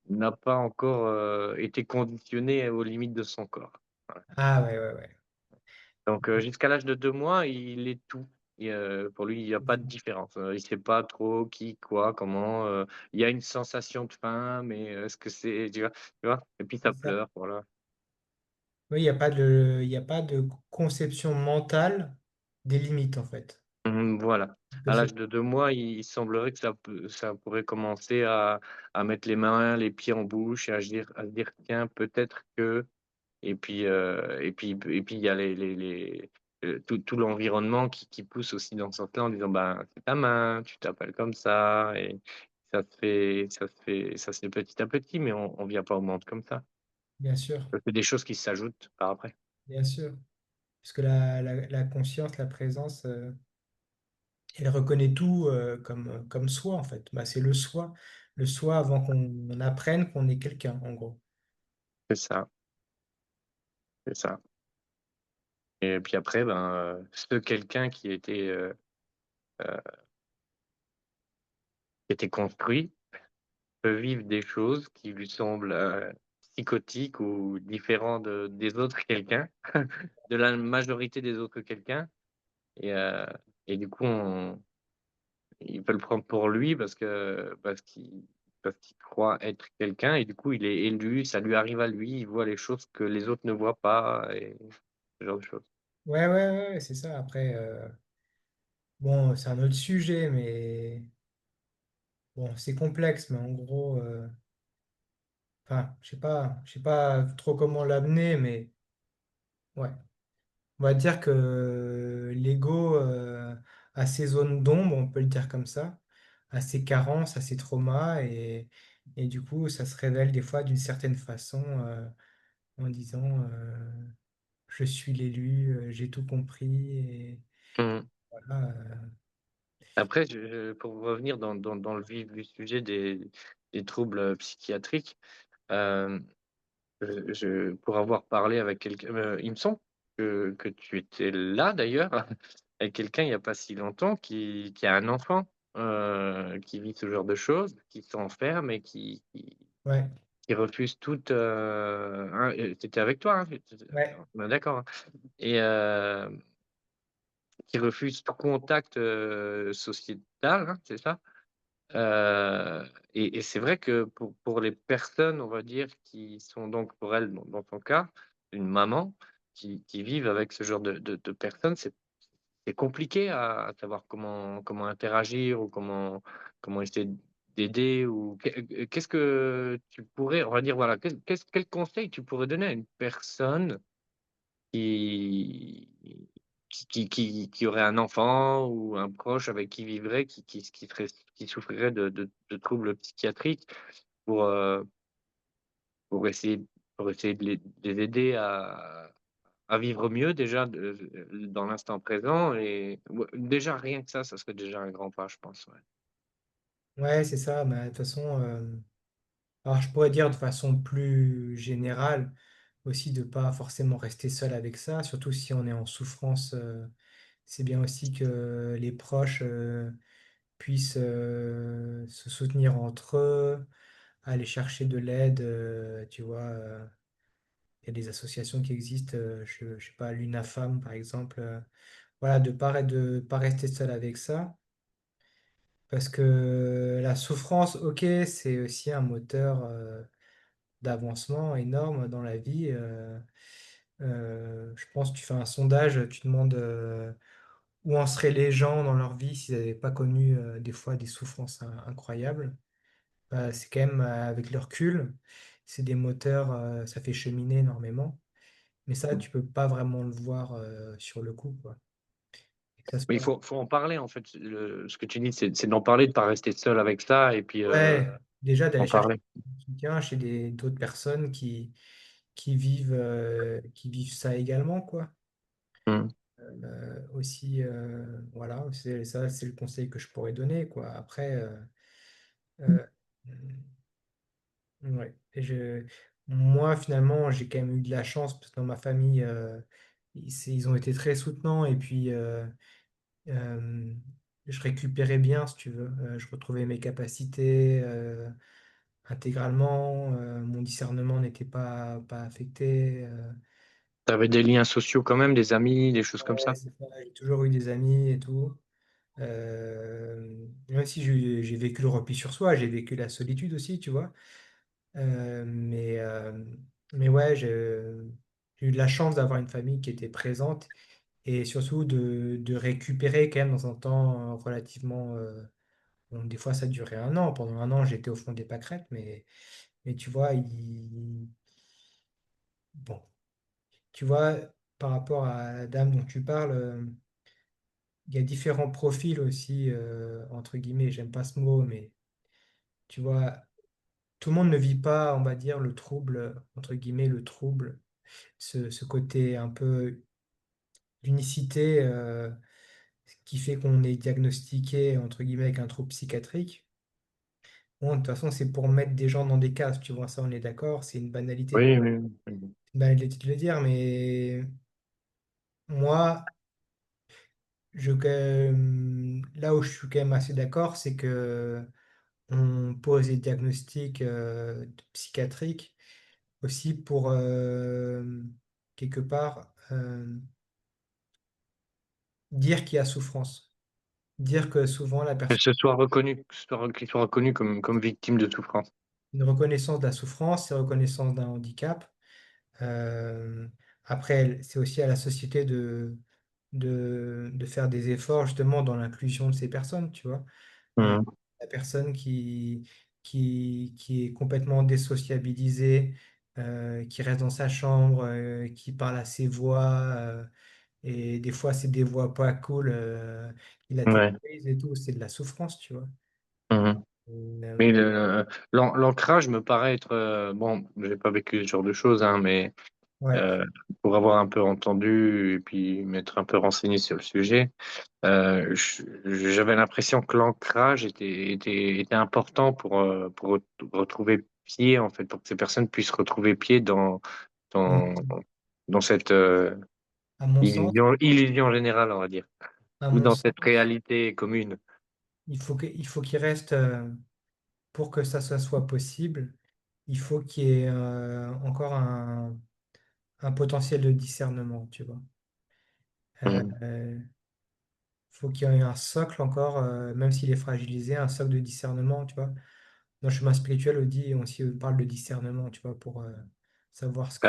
n'a pas encore, été conditionné aux limites de son corps. Voilà. ah ouais, ouais, ouais. Donc jusqu'à l'âge de 2 mois, il est tout et pour lui, il y a pas de différence. Il sait pas trop qui, quoi, comment, il y a une sensation de faim, mais est-ce que c'est tu vois? Tu vois? Et puis ça C'est ça. pleure, voilà. Oui, il y a pas de conception mentale des limites, en fait. Voilà. Que À c'est l'âge de 2 mois, il semblerait que ça pourrait commencer à mettre les mains, les pieds en bouche et à se dire: «Tiens, peut-être que» et puis il y a tout l'environnement qui pousse aussi dans ce sens-là en disant: «Ben, c'est ta main, tu t'appelles comme ça» et ça se fait petit à petit, mais on vient pas au monde comme ça. bien sûr, C'est des choses qui s'ajoutent par après. bien sûr. Parce que la conscience, la présence, elle reconnaît tout, comme soi, en fait. Bah, c'est le soi avant qu'on apprenne qu'on est quelqu'un, en gros. C'est ça, c'est ça et puis après, ben, ce quelqu'un qui était construit peut vivre des choses qui lui semblent, psychotiques ou différents des autres quelqu'un, de la majorité des autres quelqu'un et heu et du coup, il peut le prendre pour lui parce qu'il croit être quelqu'un et du coup, il est élu, ça lui arrive à lui, il voit les choses que les autres ne voient pas et ce genre de choses. Ouais, ouais, ouais, ouais, c'est ça. Après, bon, c'est un autre sujet, mais bon, c'est complexe, mais en gros, enfin, je sais pas trop comment l'amener, mais ouais. On va dire que l'ego, a ses zones d'ombre, on peut le dire comme ça, a ses carences, a ses traumas, et du coup, ça se révèle des fois d'une certaine façon, en disant, je suis l'élu, j'ai tout compris, et Mmh. voilà. Après, pour revenir dans le vif du sujet des troubles, psychiatriques, hem pour avoir parlé avec quelqu'un, il me semble que tu étais là d'ailleurs, avec quelqu'un il y a pas si longtemps qui a un enfant, qui vit ce genre de choses, qui s'enferme et Ouais, qui refuse toute, tu étais avec toi, hein? ouais, On est d'accord, hein? Et qui refuse tout contact, sociétal, hein, c'est ça? Et c'est vrai que pour les personnes, on va dire, qui sont donc pour elle, dans ton cas, une maman qui vivent avec ce genre de personnes, c'est compliqué à savoir comment interagir ou comment essayer d'aider ou qu'est-ce que tu pourrais on va dire, voilà, quel conseil tu pourrais donner à une personne qui qui aurait un enfant ou un proche avec qui vivrait, qui souffrirait de troubles psychiatriques pour, pour essayer pour essayer de les aider à vivre mieux déjà dans l'instant présent et ouais, déjà rien que ça serait déjà un grand pas, je pense, ouais. Ouais, c'est ça. Bah, de toute façon, alors je pourrais dire de façon plus générale aussi de pas forcément rester seul avec ça, surtout si on est en souffrance. C'est bien aussi que les proches puissent se soutenir entre eux, aller chercher de l'aide. Tu vois, il y a des associations qui existent, je sais pas, l'UNAFAM par exemple. Voilà, de pas rester seul avec ça. Parce que la souffrance, ok, c'est aussi un moteur d'avancement énorme dans la vie. Je pense que tu fais un sondage, tu demandes où en seraient les gens dans leur vie s'ils n'avaient pas connu des fois des souffrances incroyables. C'est quand même avec le recul, c'est des moteurs, ça fait cheminer énormément. Mais ça, tu peux pas vraiment le voir sur le coup, quoi. Et que ça Mais il soit... faut en parler en fait, ce que tu dis, c'est d'en parler, de pas rester seul avec ça et puis, Ouais, déjà d'aller en chercher parler. du soutien chez d'autres personnes qui vivent ça également, quoi. Mmh. Aussi, voilà, c'est ça, c'est le conseil que je pourrais donner, quoi. Après, euh, ouais. Moi, finalement, j'ai quand même eu de la chance parce que dans ma famille, ils ont été très soutenants et puis euh, je récupérais bien, si tu veux. Je retrouvais mes capacités intégralement, mon discernement n'était pas affecté. Tu avais des liens sociaux quand même, des amis, des choses comme Ouais, ça? c'est ça, j'ai toujours eu des amis et tout. Même si j'ai vécu le repli sur soi, j'ai vécu la solitude aussi, tu vois. Euh, mais, euh, mais ouais, j'ai eu de la chance d'avoir une famille qui était présente et surtout de récupérer quand même dans un temps relativement... bon, des fois, ça durait un an. Pendant un an, j'étais au fond des pâquerettes, mais tu vois, bon, tu vois, par rapport à la dame dont tu parles, il y a différents profils aussi, entre guillemets, j'aime pas ce mot, mais tu vois, tout le monde ne vit pas, on va dire, le trouble, entre guillemets, le trouble, ce côté un peu unicité qui fait qu'on est diagnostiqué, entre guillemets, avec un trouble psychiatrique. Bon, de toute façon, c'est pour mettre des gens dans des cases, tu vois, ça, on est d'accord, c'est Oui, oui, oui. une banalité de le dire, mais moi, là où je suis quand même assez d'accord, c'est que on pose des diagnostics psychiatriques aussi pour, quelque part, dire qu'il y a souffrance. Dire que souvent la Que personne ce soit reconnu, qu'il soit reconnu comme victime de souffrance. une reconnaissance de la souffrance, c'est reconnaissance d'un handicap. Euh, Après, c'est aussi à la société de faire des efforts justement dans l'inclusion de ces personnes, tu vois. Euh, Mmh. la personne qui est complètement désociabilisée, qui reste dans sa chambre, qui parle à ses voix, et des fois c'est des voix pas cool, qui la Ouais. terrorisent et tout, c'est de la souffrance, tu vois. Mmh. Euh, Mais l'ancrage me paraît être, bon, j'ai pas vécu ce genre de choses, hein, mais ouais. heu, pour avoir un peu entendu et puis m'être un peu renseigné sur le sujet, j'avais l'impression que l'ancrage était important pour retrouver pied, en fait, pour que ces personnes puissent retrouver pied dans Mm. dans cette, À mon sens, illusion générale, on va dire, à ou mon dans cette sens, réalité commune. il faut qu'il reste, pour que ça soit possible, il faut qu'il y ait encore un potentiel de discernement, tu vois. Mmh. Faut qu'il y ait un socle encore, même s'il est fragilisé, un socle de discernement, tu vois. Dans le chemin spirituel, on parle de discernement, tu vois, pour savoir ce que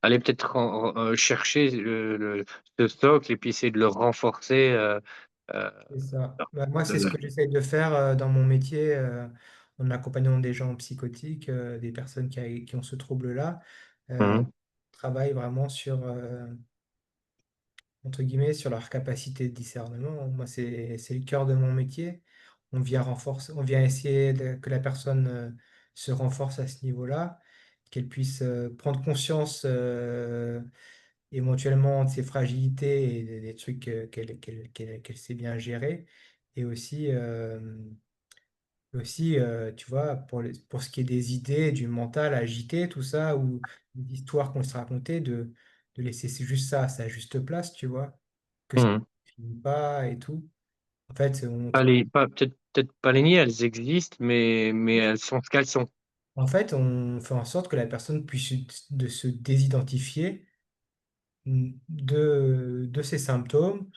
Aller peut-être chercher ce socle et puis essayer de le renforcer, heu, c'est ça. Bah, moi, c'est ce que heu, j'essaye de faire dans mon métier, en accompagnant des gens psychotiques, des personnes qui ont ce trouble-là. Euh, mmh. Travaille vraiment sur, entre guillemets, sur leur capacité de discernement. Moi, c'est le cœur de mon métier. On vient essayer que la personne se renforce à ce niveau-là, qu'elle puisse prendre conscience éventuellement de ses fragilités et des trucs qu'elle sait bien gérer. Et aussi, tu vois, pour ce qui est des idées, du mental agité, tout ça, ou des histoires qu'on se racontait, de laisser c'est juste ça à sa juste place, tu vois, que ça Mhm. ne finit pas et tout. En fait, Peut-être pas les nier, elles existent, mais elles sont ce qu'elles sont. on fait en sorte que la personne puisse de se désidentifier de ses symptômes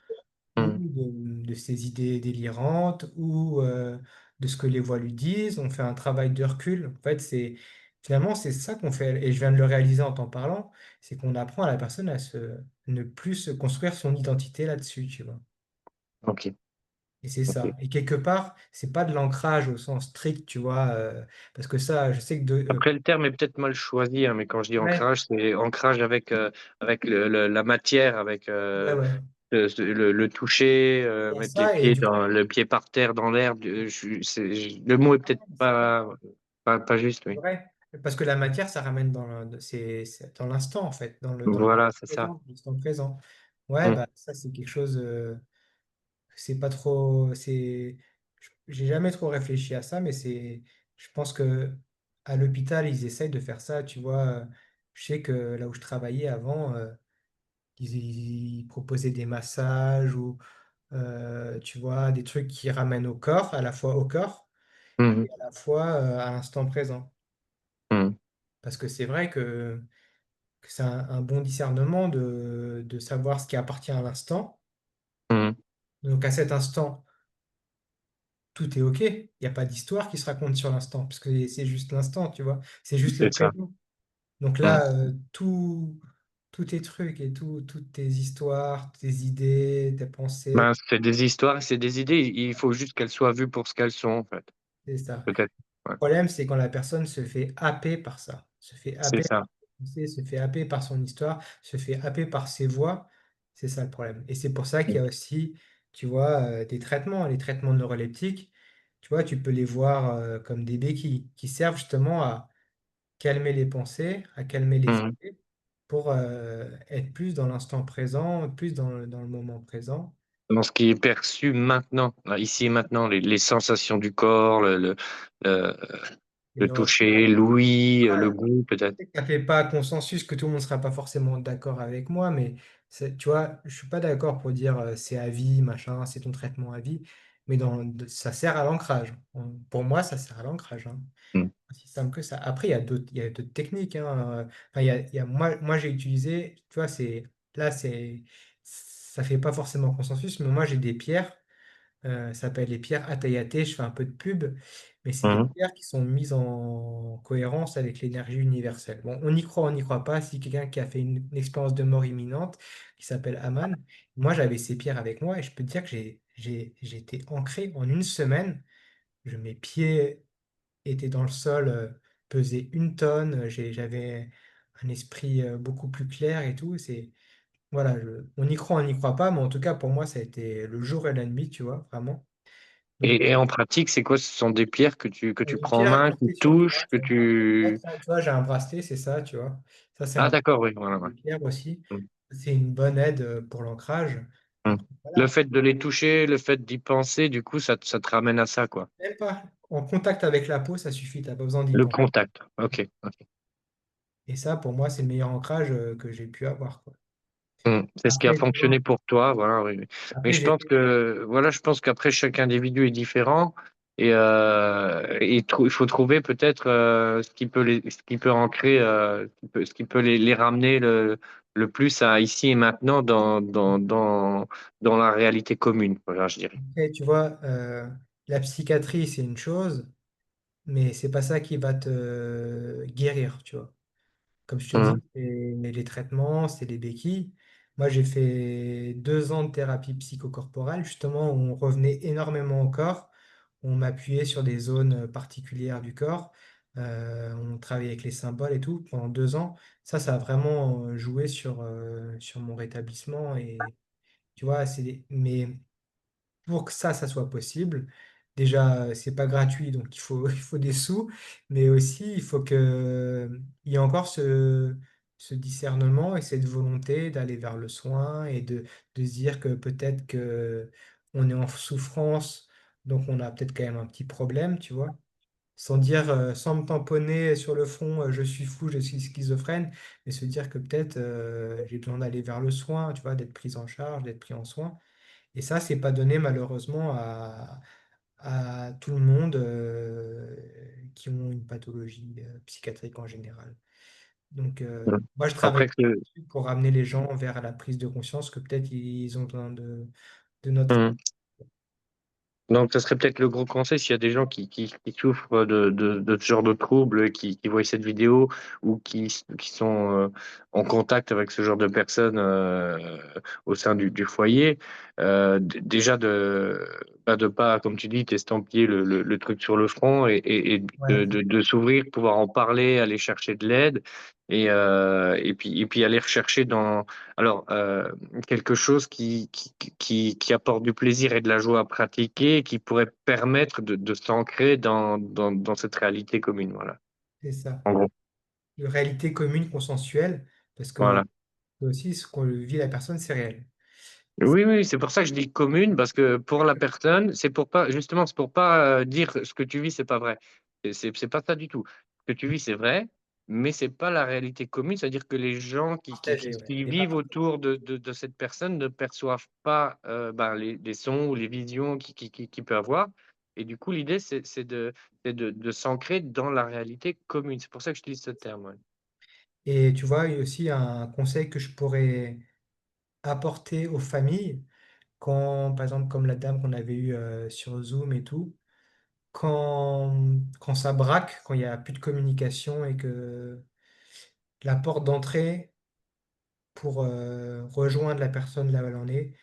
ou Mhm. de ses idées délirantes ou de ce que les voix lui disent. On fait un travail de recul. En fait, finalement, c'est ça qu'on fait. Et je viens de le réaliser en t'en parlant, c'est qu'on apprend à la personne ne plus se construire son identité là-dessus, tu vois. Ok, Et c'est ok. ça. Et quelque part, c'est pas de l'ancrage au sens strict, tu vois, parce que ça, je sais que Après, le terme est peut-être mal choisi, hein, mais quand je dis ouais, ancrage, c'est ancrage avec la matière, avec ouais, ouais. le toucher, Il y a mettre les ça et pieds du coup, le pied par terre dans l'herbe. Le mot est peut-être c'est vrai. pas juste, C'est oui. vrai, parce que la matière, ça ramène c'est dans l'instant, en fait, dans le Voilà, c'est ça. présent, l'instant présent. Ouais, Mm, bah, ça, c'est quelque chose, c'est pas trop, j'ai jamais trop réfléchi à ça, mais je pense que à l'hôpital, ils essayent de faire ça, tu vois. Je sais que là où je travaillais avant, ils proposaient des massages ou, tu vois, des trucs qui ramènent au corps, à la fois au corps mm, et à la fois, à l'instant présent. mm, Parce que c'est vrai que c'est un bon discernement de savoir ce qui appartient à l'instant. mm. Donc à cet instant, tout est OK. Il n'y a pas d'histoire qui se raconte sur l'instant, parce que c'est juste l'instant, tu vois. C'est juste le C'est ça. présent. Donc Mm. là, tous tes trucs et toutes tes histoires, tes idées, tes pensées, Ben, c'est des histoires, c'est des idées. Il faut juste qu'elles soient vues pour ce qu'elles sont, en fait. c'est ça. Peut-être. Ouais. Le problème, c'est quand la personne se fait happer par ça, se fait C'est happer ça. par ses pensées, se fait happer par son histoire, se fait happer par ses voix. C'est ça le problème. Et c'est pour ça qu'il y a aussi, tu vois, des traitements. Les traitements neuroleptiques, tu vois, tu peux les voir comme des béquilles qui servent justement à calmer les pensées, à calmer les Mm. idées pour être plus dans l'instant présent, plus dans le moment présent. Dans ce qui est perçu maintenant, là, ici et maintenant, les sensations du corps, le, Les le neuro- toucher, l'ouïe, le Ouais. goût, peut-être. Ça fait pas consensus que tout le monde sera pas forcément d'accord avec moi, mais tu vois, je suis pas d'accord pour dire c'est à vie, machin, c'est ton traitement à vie, mais ça sert à l'ancrage. Pour moi, ça sert à l'ancrage, hein. Mm. Aussi simple que ça. Après, il y a d'autres techniques, hein. Enfin, moi, j'ai utilisé, tu vois, ça fait pas forcément consensus, mais moi, j'ai des pierres. Ça s'appelle les pierres Atayate, je fais un peu de pub, mais c'est des Mhm. pierres qui sont mises en cohérence avec l'énergie universelle. Bon, on y croit, on n'y croit pas. Si quelqu'un qui a fait une expérience de mort imminente, qui s'appelle Aman, moi j'avais ces pierres avec moi et je peux te dire que j'ai été ancré en une semaine. Mes pieds étaient dans le sol, pesaient 1 tonne, j'avais un esprit beaucoup plus clair et tout. Voilà, on y croit, on n'y croit pas, mais en tout cas pour moi ça a été le jour et la nuit, tu vois, vraiment. Donc, Et en pratique, c'est quoi? Ce sont des pierres que tu une prends en pierre à main, que tu porter sur toi, touches, que tu... tu vois, j'ai un bracelet, c'est ça, tu vois. Ça, c'est Ah, un d'accord, oui, voilà, ouais. des pierres aussi. Mm. C'est une bonne aide pour l'ancrage. Mm. Et puis Le voilà, fait de les toucher, le fait d'y penser, du coup, ça te ramène à ça, quoi. même pas en contact avec la peau, ça suffit, t'as pas besoin d'y Le penser. contact. Ok, ok. Et ça, pour moi, c'est le meilleur ancrage que j'ai pu avoir, quoi. Mm. C'est ce qui a Après, tu vois, fonctionné pour toi, voilà, oui, oui. Mais après, je pense que, voilà, je pense qu'après, chaque individu est différent et il faut trouver peut-être ce qui peut ancrer, ce qui peut les ramener le plus à ici et maintenant dans la réalité commune, voilà, je dirais. après, tu vois, la psychiatrie, c'est une chose, mais c'est pas ça qui va te guérir, tu vois. Comme je te dis, Mm. c'est les traitements, c'est les béquilles. Moi, j'ai fait 2 ans de thérapie psychocorporelle, justement, où on revenait énormément au corps. On m'appuyait sur des zones particulières du corps. On travaillait avec les symboles et tout pendant 2 ans. Ça a vraiment joué sur mon rétablissement. Et tu vois, mais pour que ça soit possible, déjà, c'est pas gratuit, donc il faut des sous, mais aussi il faut que il y ait encore ce discernement et cette volonté d'aller vers le soin et de se dire que peut-être que on est en souffrance, donc on a peut-être quand même un petit problème, tu vois? Sans dire, sans me tamponner sur le front, je suis fou, je suis schizophrène, mais se dire que peut-être, j'ai besoin d'aller vers le soin, tu vois? D'être pris en charge, d'être pris en soin. Et ça, c'est pas donné malheureusement à tout le monde, qui ont une pathologie, psychiatrique en général. Donc, Mm. moi je travaille Après que, pour ramener les gens vers la prise de conscience que peut-être ils ont besoin de notre mm. Donc, ce serait peut-être le gros conseil s'il y a des gens qui souffrent de ce genre de troubles, qui voient cette vidéo ou qui sont en contact avec ce genre de personnes au sein du foyer. Déjà de pas, comme tu dis, t'estampiller le truc sur le front et ouais, de s'ouvrir, pouvoir en parler, aller chercher de l'aide et puis aller rechercher dans. Alors, quelque chose qui apporte du plaisir et de la joie à pratiquer, qui pourrait permettre de s'ancrer dans cette réalité commune. Voilà. c'est ça. En gros. Une réalité commune, consensuelle, parce que Voilà. aussi ce qu'on vit la personne, c'est réel. Oui, oui, c'est pour ça que je dis commune, parce que pour la personne, c'est pour pas, justement, c'est pour pas dire ce que tu vis, c'est pas vrai. C'est pas ça du tout. Ce que tu vis, c'est vrai, mais c'est pas la réalité commune, c'est-à-dire que les gens Partagée, ouais. qui Et pas vivent partagée. autour de cette personne ne perçoivent pas ben, les sons ou les visions qu'il peut avoir. Et du coup, l'idée, de s'ancrer dans la réalité commune. C'est pour ça que je utilise ce terme. Ouais. Et tu vois, il y a aussi un conseil que je pourrais apporter aux familles quand, par exemple, comme la dame qu'on avait eue sur Zoom et tout, quand ça braque, quand il n'y a plus de communication et que la porte d'entrée pour rejoindre la personne là où elle en est,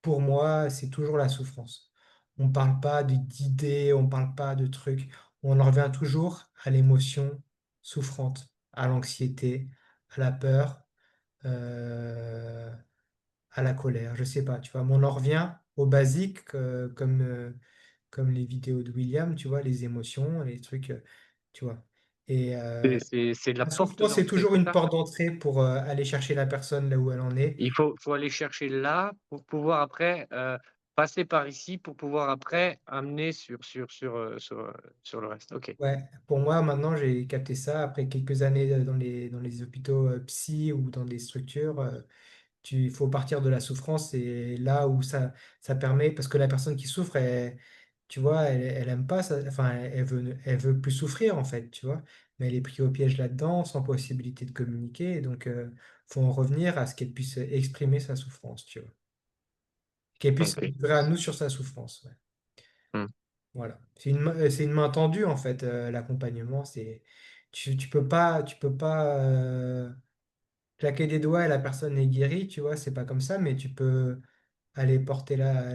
pour moi, c'est toujours la souffrance. On ne parle pas d'idées, on ne parle pas de trucs, on en revient toujours à l'émotion souffrante, à l'anxiété, à la peur, euh, à la colère, je sais pas, tu vois, mais on en revient au basique, comme les vidéos de William, tu vois, les émotions, les trucs, tu vois. Et C'est la la porte souffrance, c'est d'entrée, toujours c'est une ça? porte d'entrée pour aller chercher la personne là où elle en est. Faut aller chercher là pour pouvoir après passer par ici pour pouvoir après amener sur le reste. OK. Ouais, pour moi, maintenant, j'ai capté ça après quelques années dans les hôpitaux psy ou dans des structures. Il faut partir de la souffrance et là où ça permet, parce que la personne qui souffre, tu vois, elle aime pas ça, enfin, elle veut plus souffrir en fait, tu vois, mais elle est prise au piège là-dedans, sans possibilité de communiquer, et donc faut en revenir à ce qu'elle puisse exprimer sa souffrance, tu vois, qu'elle puisse se OK. livrer à nous sur sa souffrance, ouais. Mmh. Voilà, c'est une main tendue en fait, l'accompagnement, tu peux pas claquer des doigts et la personne est guérie, tu vois, c'est pas comme ça, mais tu peux aller porter là,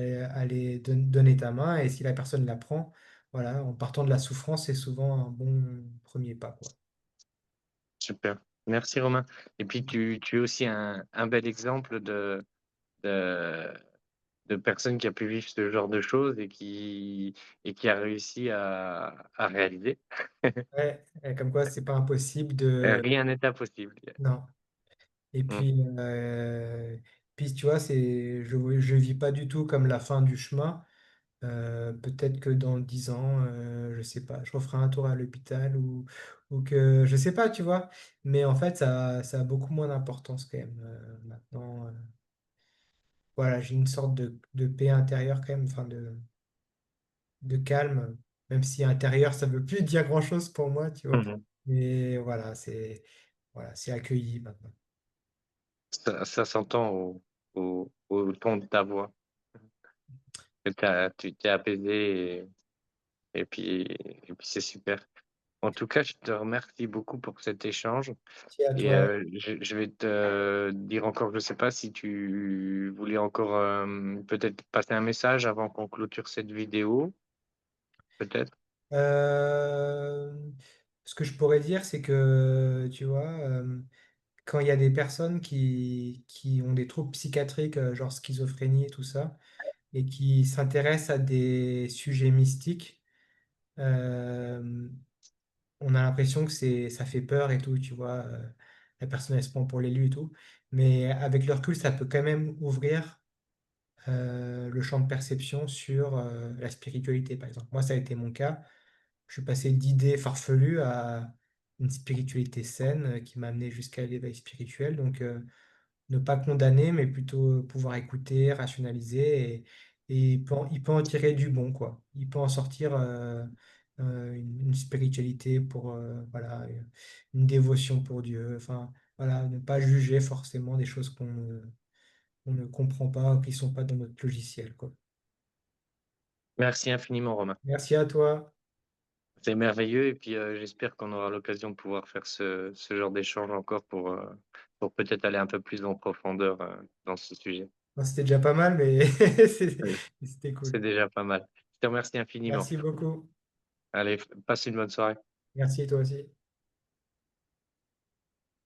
donner ta main et si la personne la prend, voilà, en partant de la souffrance, c'est souvent un bon premier pas, quoi. Super. Merci Romain. Et puis tu es aussi un bel exemple de de personne qui a pu vivre ce genre de choses et qui a réussi à réaliser. Ouais, comme quoi, c'est pas impossible de. Rien n'est impossible. Non. Et Mmh. puis tu vois, je vis pas du tout comme la fin du chemin. Peut-être que dans 10 ans, je sais pas, je referai un tour à l'hôpital ou que je sais pas, tu vois. Mais en fait, ça a beaucoup moins d'importance quand même maintenant. Voilà, j'ai une sorte de paix intérieure quand même, enfin de calme, même si intérieur, ça veut plus dire grand-chose pour moi, tu vois. Mmh. Mais voilà, c'est accueilli maintenant. Ça s'entend au ton de ta voix que tu t'es apaisé et puis c'est super. En tout cas, je te remercie beaucoup pour cet échange Merci à et toi. je vais te dire encore, je ne sais pas si tu voulais encore, peut-être passer un message avant qu'on clôture cette vidéo, peut-être? Euh, Ce que je pourrais dire, c'est que, tu vois, quand il y a des personnes qui ont des troubles psychiatriques, genre schizophrénie et tout ça, et qui s'intéresse à des sujets mystiques. Euh, on a l'impression que ça fait peur et tout, tu vois. La personne elle se prend pour l'élu et tout. Mais avec le recul, ça peut quand même ouvrir le champ de perception sur la spiritualité, par exemple. Moi, ça a été mon cas. Je suis passé d'idées farfelues à une spiritualité saine qui m'a amené jusqu'à l'éveil spirituel. Donc, ne pas condamner, mais plutôt pouvoir écouter, rationaliser, et il peut en tirer du bon, quoi. Il peut en sortir une spiritualité pour, voilà, une dévotion pour Dieu. Enfin, voilà, ne pas juger forcément des choses qu'on ne comprend pas ou qui sont pas dans notre logiciel, quoi. Merci infiniment, Romain. Merci à toi. C'est merveilleux et puis j'espère qu'on aura l'occasion de pouvoir faire ce genre d'échange encore pour peut-être aller un peu plus en profondeur dans ce sujet. Bon, c'était déjà pas mal, mais Oui, c'était c'est cool. déjà pas mal. Je te remercie infiniment. Merci beaucoup. Allez, passe une bonne soirée. Merci toi aussi.